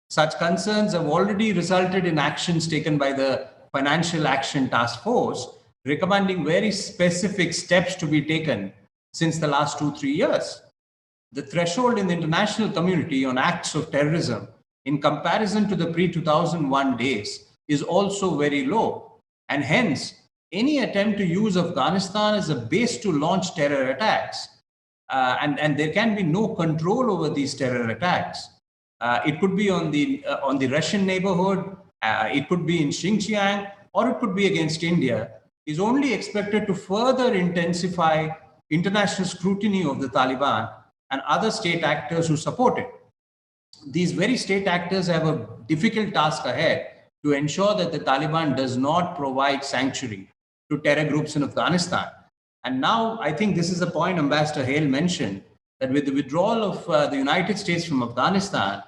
Such concerns have already resulted in actions taken by the Financial Action Task Force, recommending very specific steps to be taken since the last 2-3 years. The threshold in the international community on acts of terrorism in comparison to the pre-2001 days is also very low. And hence, any attempt to use Afghanistan as a base to launch terror attacks, and there can be no control over these terror attacks. It could be on the Russian neighborhood, it could be in Xinjiang, or it could be against India, is only expected to further intensify international scrutiny of the Taliban and other state actors who support it. These very state actors have a difficult task ahead to ensure that the Taliban does not provide sanctuary to terror groups in Afghanistan. And now I think this is a point Ambassador Hale mentioned, that with the withdrawal of the United States from Afghanistan,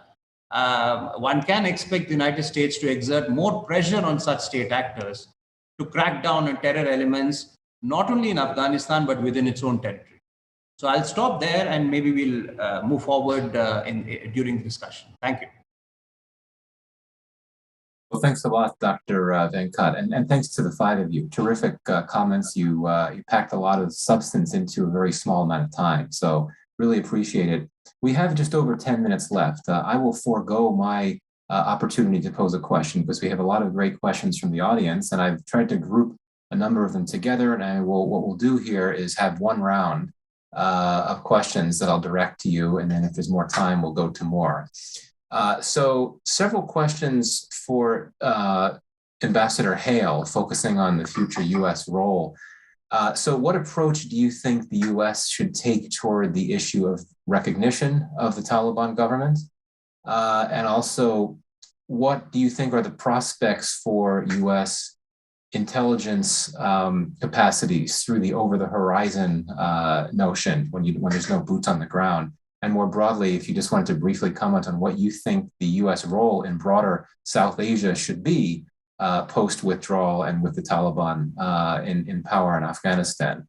one can expect the United States to exert more pressure on such state actors to crack down on terror elements, not only in Afghanistan, but within its own territory. So I'll stop there and maybe we'll move forward during the discussion. Thank you. Well, thanks a lot, Dr. Venkat, and thanks to the five of you. Terrific comments. You packed a lot of substance into a very small amount of time, so really appreciate it. We have just over 10 minutes left. I will forego my opportunity to pose a question because we have a lot of great questions from the audience, and I've tried to group a number of them together, and what we'll do here is have one round of questions that I'll direct to you, and then if there's more time, we'll go to more. So several questions for Ambassador Hale, focusing on the future U.S. role. So what approach do you think the U.S. should take toward the issue of recognition of the Taliban government? And also, what do you think are the prospects for U.S. intelligence capacities through the over-the-horizon notion when there's no boots on the ground? And more broadly, if you just wanted to briefly comment on what you think the U.S. role in broader South Asia should be post-withdrawal and with the Taliban in power in Afghanistan.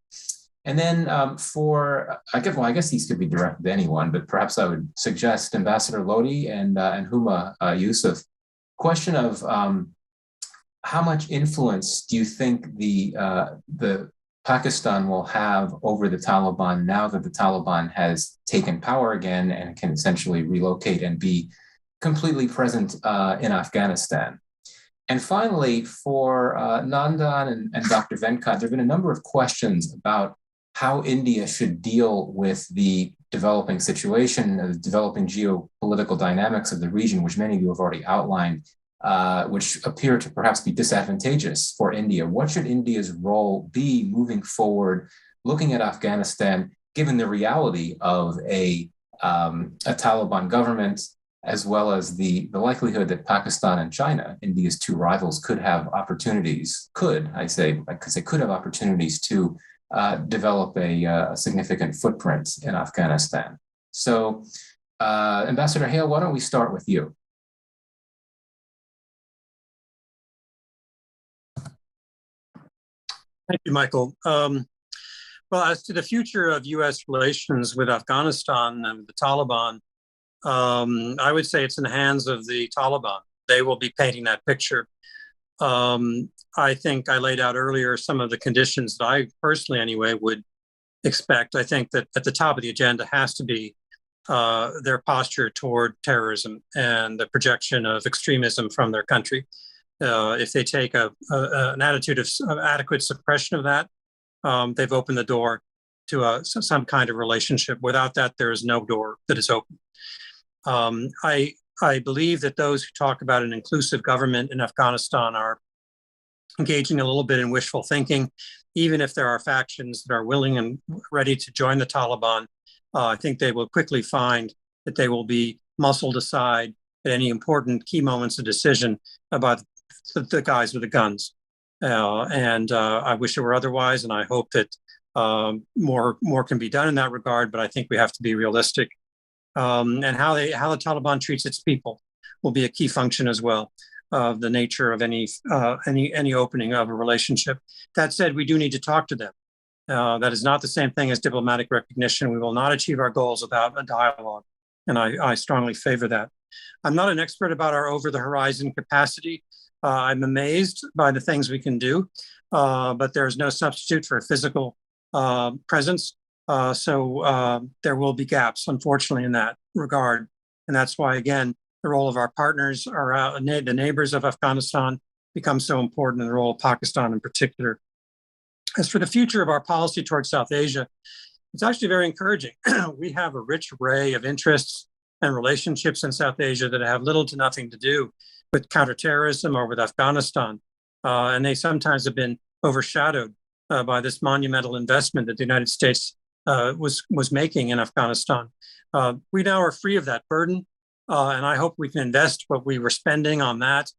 And then I guess these could be directed to anyone, but perhaps I would suggest Ambassador Lodi and Huma Yusuf. Question of how much influence do you think the Pakistan will have over the Taliban now that the Taliban has taken power again and can essentially relocate and be completely present in Afghanistan. And finally, for Nandan and Dr. Venkat, there have been a number of questions about how India should deal with the developing situation, the developing geopolitical dynamics of the region, which many of you have already outlined, which appear to perhaps be disadvantageous for India. What should India's role be moving forward, looking at Afghanistan, given the reality of a Taliban government, as well as the likelihood that Pakistan and China, India's two rivals, could have opportunities, could have opportunities to develop a significant footprint in Afghanistan. So, Ambassador Hale, why don't we start with you? Thank you, Michael. Well, as to the future of U.S. relations with Afghanistan and the Taliban, I would say it's in the hands of the Taliban. They will be painting that picture. I think I laid out earlier some of the conditions that I personally, anyway, would expect. I think that at the top of the agenda has to be their posture toward terrorism and the projection of extremism from their country. If they take an attitude of adequate suppression of that, they've opened the door to some kind of relationship. Without that, there is no door that is open. I believe that those who talk about an inclusive government in Afghanistan are engaging a little bit in wishful thinking. Even if there are factions that are willing and ready to join the Taliban, I think they will quickly find that they will be muscled aside at any important key moments of decision about the guys with the guns. I wish it were otherwise, and I hope that more can be done in that regard, but I think we have to be realistic. And how the Taliban treats its people will be a key function as well of the nature of any opening of a relationship. That said, we do need to talk to them. That is not the same thing as diplomatic recognition. We will not achieve our goals without a dialogue, and I strongly favor that. I'm not an expert about our over-the-horizon capacity. I'm amazed by the things we can do, but there's no substitute for physical presence. So there will be gaps, unfortunately, in that regard. And that's why, again, the role of our partners, the neighbors of Afghanistan, becomes so important, and the role of Pakistan in particular. As for the future of our policy towards South Asia, it's actually very encouraging. We have a rich array of interests and relationships in South Asia that have little to nothing to do with counterterrorism or with Afghanistan. And they sometimes have been overshadowed by this monumental investment that the United States was making in Afghanistan. We now are free of that burden, and I hope we can invest what we were spending on that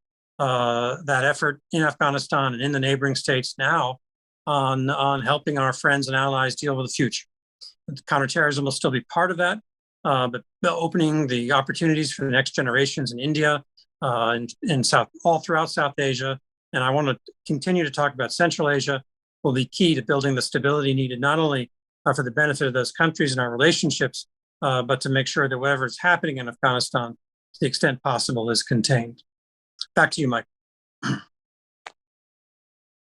effort in Afghanistan and in the neighboring states now on helping our friends and allies deal with the future. Counterterrorism will still be part of that, but opening the opportunities for the next generations in India, all throughout South Asia, and I want to continue to talk about Central Asia, will be key to building the stability needed not only for the benefit of those countries and our relationships, but to make sure that whatever is happening in Afghanistan, to the extent possible, is contained. Back to you, Mike.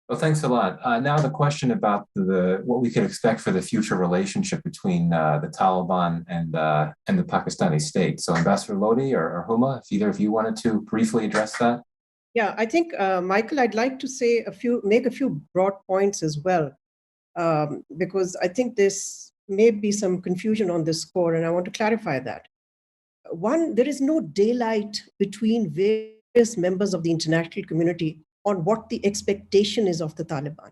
Well, thanks a lot. Now the question about what we could expect for the future relationship between the Taliban and the Pakistani state. So Ambassador Lodi or Huma, if either of you wanted to briefly address that. Yeah, I think, Michael, I'd like to make a few broad points as well, because I think this may be some confusion on this score, and I want to clarify that. One, there is no daylight between various members of the international community on what the expectation is of the Taliban.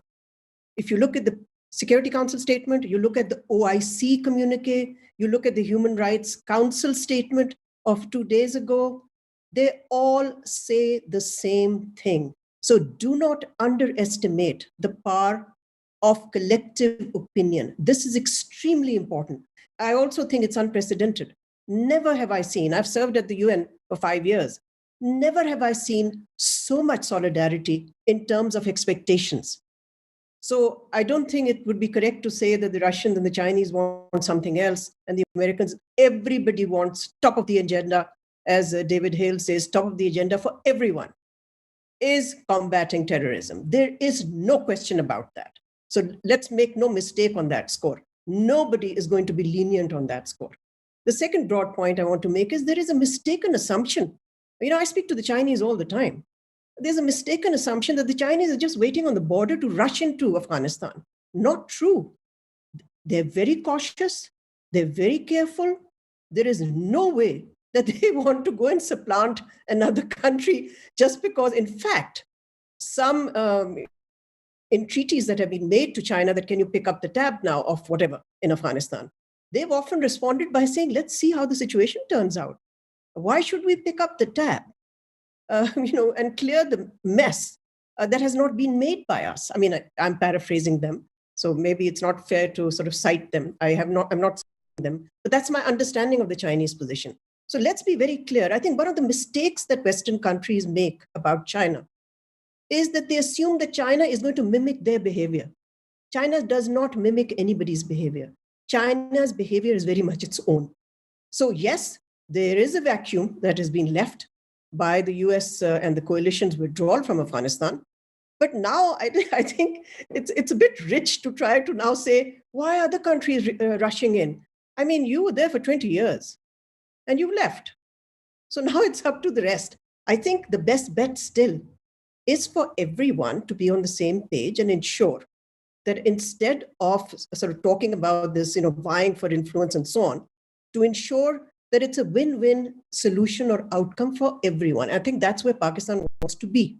If you look at the Security Council statement, you look at the OIC communique, you look at the Human Rights Council statement of 2 days ago, they all say the same thing. So do not underestimate the power of collective opinion. This is extremely important. I also think it's unprecedented. Never have I seen, I've served at the UN for 5 years, never have I seen so much solidarity in terms of expectations. So I don't think it would be correct to say that the Russians and the Chinese want something else, and the Americans, everybody wants top of the agenda, as David Hale says, top of the agenda for everyone is combating terrorism. There is no question about that. So let's make no mistake on that score. Nobody is going to be lenient on that score. The second broad point I want to make is there is a mistaken assumption. I speak to the Chinese all the time. There's a mistaken assumption that the Chinese are just waiting on the border to rush into Afghanistan. Not true. They're very cautious. They're very careful. There is no way that they want to go and supplant another country just because, in fact, some in treaties that have been made to China that can you pick up the tab now of whatever in Afghanistan, they've often responded by saying, let's see how the situation turns out. Why should we pick up the tab, and clear the mess that has not been made by us? I mean, I'm paraphrasing them, so maybe it's not fair to sort of cite them. I'm not citing them, but that's my understanding of the Chinese position. So let's be very clear. I think one of the mistakes that Western countries make about China is that they assume that China is going to mimic their behavior. China does not mimic anybody's behavior. China's behavior is very much its own. So yes, there is a vacuum that has been left by the US and the coalition's withdrawal from Afghanistan. But now I think it's a bit rich to try to now say, why are the countries rushing in? I mean, you were there for 20 years and you left. So now it's up to the rest. I think the best bet still is for everyone to be on the same page and ensure that instead of sort of talking about this, vying for influence and so on, to ensure that it's a win-win solution or outcome for everyone. I think that's where Pakistan wants to be.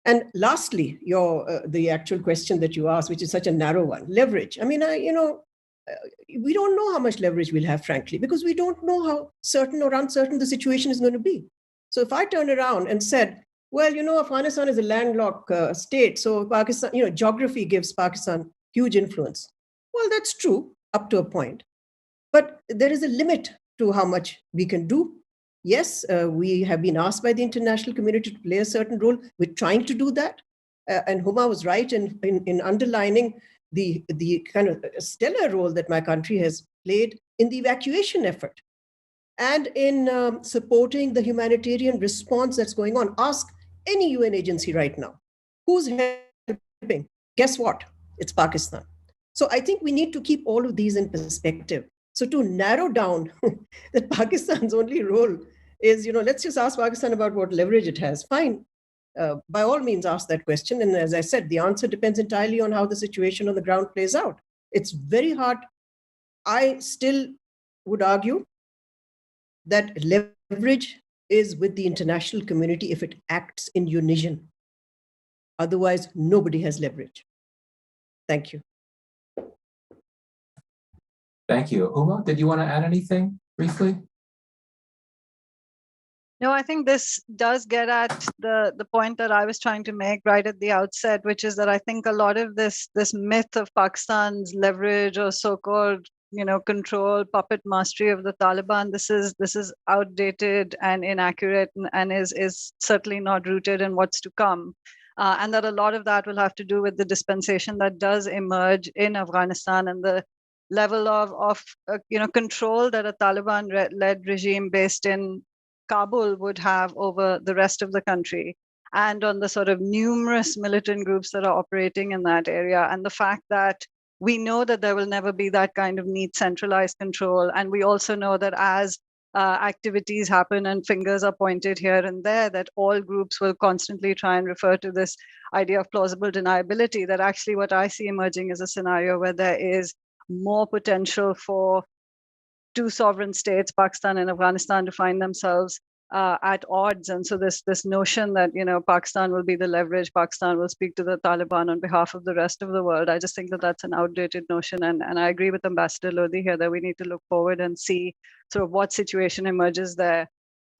And lastly, the actual question that you asked, which is such a narrow one, leverage. I mean, we don't know how much leverage we'll have, frankly, because we don't know how certain or uncertain the situation is going to be. So if I turn around and said, well, Afghanistan is a landlocked state, so Pakistan, geography gives Pakistan huge influence. Well, that's true up to a point. But there is a limit to how much we can do. Yes, we have been asked by the international community to play a certain role. We're trying to do that. And Huma was right in underlining the kind of stellar role that my country has played in the evacuation effort and in supporting the humanitarian response that's going on. Ask any UN agency right now, who's helping? Guess what? It's Pakistan. So I think we need to keep all of these in perspective. So to narrow down that Pakistan's only role is, let's just ask Pakistan about what leverage it has. Fine. By all means, ask that question. And as I said, the answer depends entirely on how the situation on the ground plays out. It's very hard. I still would argue that leverage is with the international community if it acts in unison. Otherwise, nobody has leverage. Thank you. Thank you. Huma, did you want to add anything briefly? No, I think this does get at the point that I was trying to make right at the outset, which is that I think a lot of this myth of Pakistan's leverage or so-called control, puppet mastery of the Taliban, this is outdated and inaccurate and is certainly not rooted in what's to come. And that a lot of that will have to do with the dispensation that does emerge in Afghanistan and the level of control that a Taliban-led regime based in Kabul would have over the rest of the country, and on the sort of numerous militant groups that are operating in that area, and the fact that we know that there will never be that kind of neat centralized control. And we also know that as activities happen and fingers are pointed here and there, that all groups will constantly try and refer to this idea of plausible deniability, that actually what I see emerging is a scenario where there is more potential for two sovereign states, Pakistan and Afghanistan, to find themselves at odds. And so this notion that Pakistan will be the leverage, Pakistan will speak to the Taliban on behalf of the rest of the world, I just think that that's an outdated notion. And I agree with Ambassador Lodhi here that we need to look forward and see sort of what situation emerges there,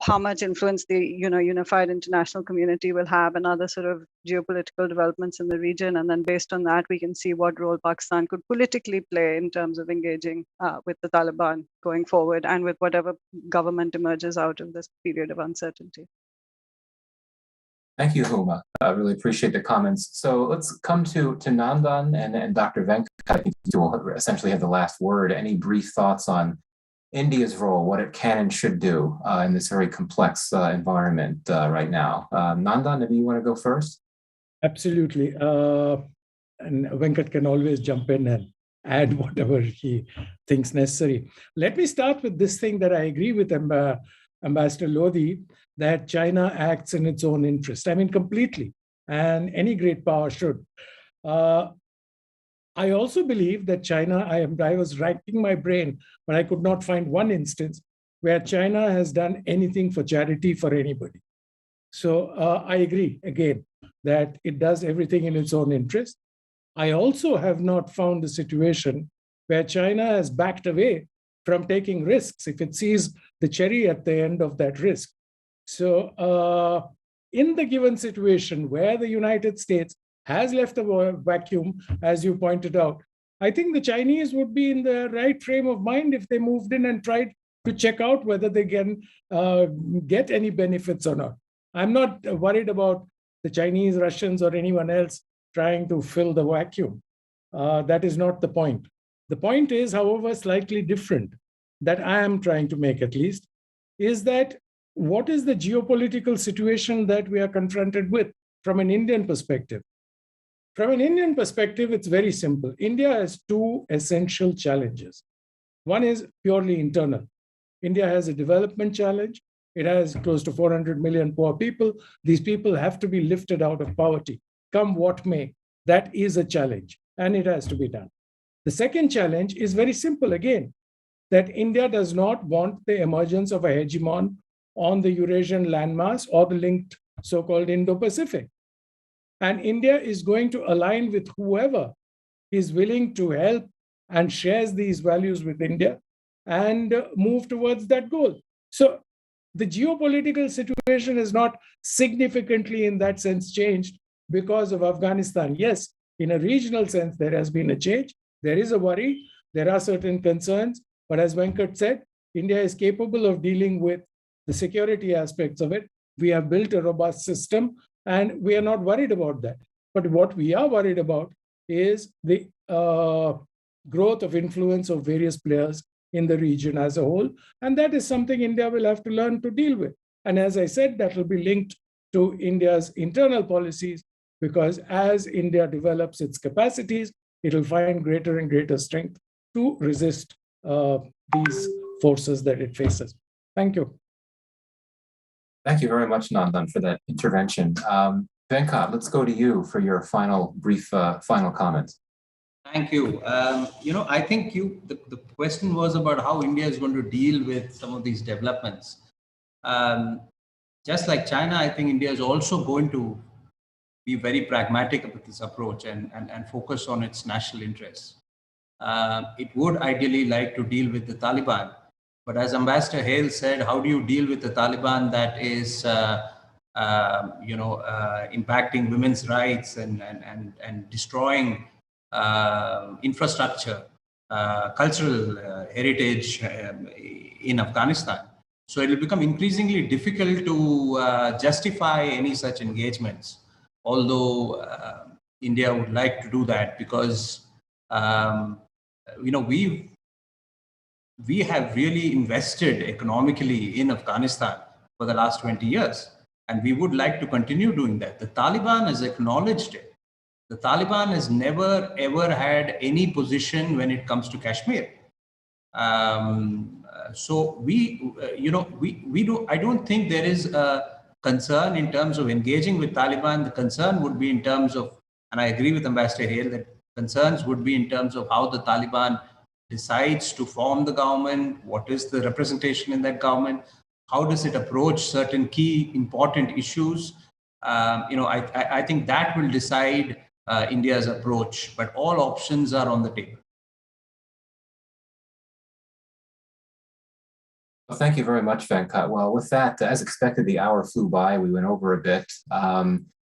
how much influence the unified international community will have, and other sort of geopolitical developments in the region. And then based on that, we can see what role Pakistan could politically play in terms of engaging with the Taliban going forward and with whatever government emerges out of this period of uncertainty. Thank you, Huma. I really appreciate the comments. So let's come to Nandan and Dr. Venkat. I think you will essentially have the last word. Any brief thoughts on India's role, what it can and should do in this very complex environment right now? Nandan, maybe you want to go first? Absolutely. and Venkat can always jump in and add whatever he thinks necessary. Let me start with this thing that I agree with Ambassador Lodhi, that China acts in its own interest. I mean, completely. And any great power should. I also believe that China, I was racking my brain, but I could not find one instance where China has done anything for charity for anybody. So I agree, again, that it does everything in its own interest. I also have not found a situation where China has backed away from taking risks if it sees the cherry at the end of that risk. So in the given situation where the United States has left a vacuum, as you pointed out, I think the Chinese would be in the right frame of mind if they moved in and tried to check out whether they can get any benefits or not. I'm not worried about the Chinese, Russians, or anyone else trying to fill the vacuum. That is not the point. The point is, however, slightly different, that I am trying to make at least, is that what is the geopolitical situation that we are confronted with from an Indian perspective? From an Indian perspective, it's very simple. India has two essential challenges. One is purely internal. India has a development challenge. It has close to 400 million poor people. These people have to be lifted out of poverty, come what may. That is a challenge, and it has to be done. The second challenge is very simple again, that India does not want the emergence of a hegemon on the Eurasian landmass or the linked so-called Indo-Pacific. And India is going to align with whoever is willing to help and shares these values with India and move towards that goal. So the geopolitical situation is not significantly in that sense changed because of Afghanistan. Yes, in a regional sense, there has been a change. There is a worry. There are certain concerns. But as Venkat said, India is capable of dealing with the security aspects of it. We have built a robust system, and we are not worried about that. But what we are worried about is the growth of influence of various players in the region as a whole. And that is something India will have to learn to deal with. And as I said, that will be linked to India's internal policies, because as India develops its capacities, it will find greater and greater strength to resist these forces that it faces. Thank you. Thank you very much, Nandan, for that intervention. Venkat, let's go to you for your brief final comments. Thank you. I think the question was about how India is going to deal with some of these developments. Just like China, I think India is also going to be very pragmatic with this approach and focus on its national interests. It would ideally like to deal with the Taliban. But as Ambassador Hale said, how do you deal with the Taliban that is, impacting women's rights and destroying infrastructure, cultural heritage in Afghanistan? So it will become increasingly difficult to justify any such engagements, although India would like to do that because, we have really invested economically in Afghanistan for the last 20 years, and we would like to continue doing that. The Taliban has acknowledged it. The Taliban has never, ever had any position when it comes to Kashmir. So I don't think there is a concern in terms of engaging with Taliban. The concern would be in terms of, and I agree with Ambassador Hale, that concerns would be in terms of how the Taliban decides to form the government, what is the representation in that government, how does it approach certain key important issues. I think that will decide India's approach, but all options are on the table. Well, thank you very much, Venkat. Well, with that, as expected, the hour flew by. We went over a bit,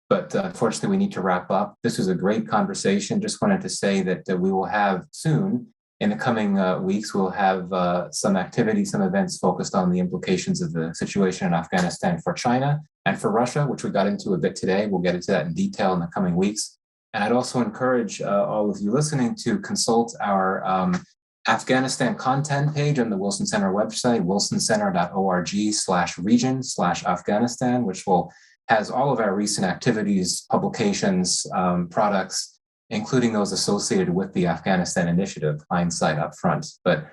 but unfortunately, we need to wrap up. This was a great conversation. Just wanted to say that we will have soon, in the coming weeks, we'll have some activities, some events focused on the implications of the situation in Afghanistan for China and for Russia, which we got into a bit today. We'll get into that in detail in the coming weeks. And I'd also encourage all of you listening to consult our Afghanistan content page on the Wilson Center website, wilsoncenter.org/region/Afghanistan, which has all of our recent activities, publications, products, including those associated with the Afghanistan initiative, Hindsight up front. But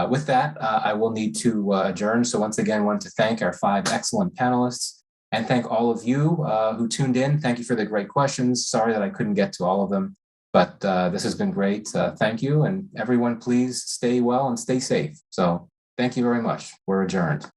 with that, I will need to adjourn. So once again, I want to thank our 5 excellent panelists and thank all of you who tuned in. Thank you for the great questions. Sorry that I couldn't get to all of them, but this has been great. Thank you. And everyone, please stay well and stay safe. So thank you very much. We're adjourned.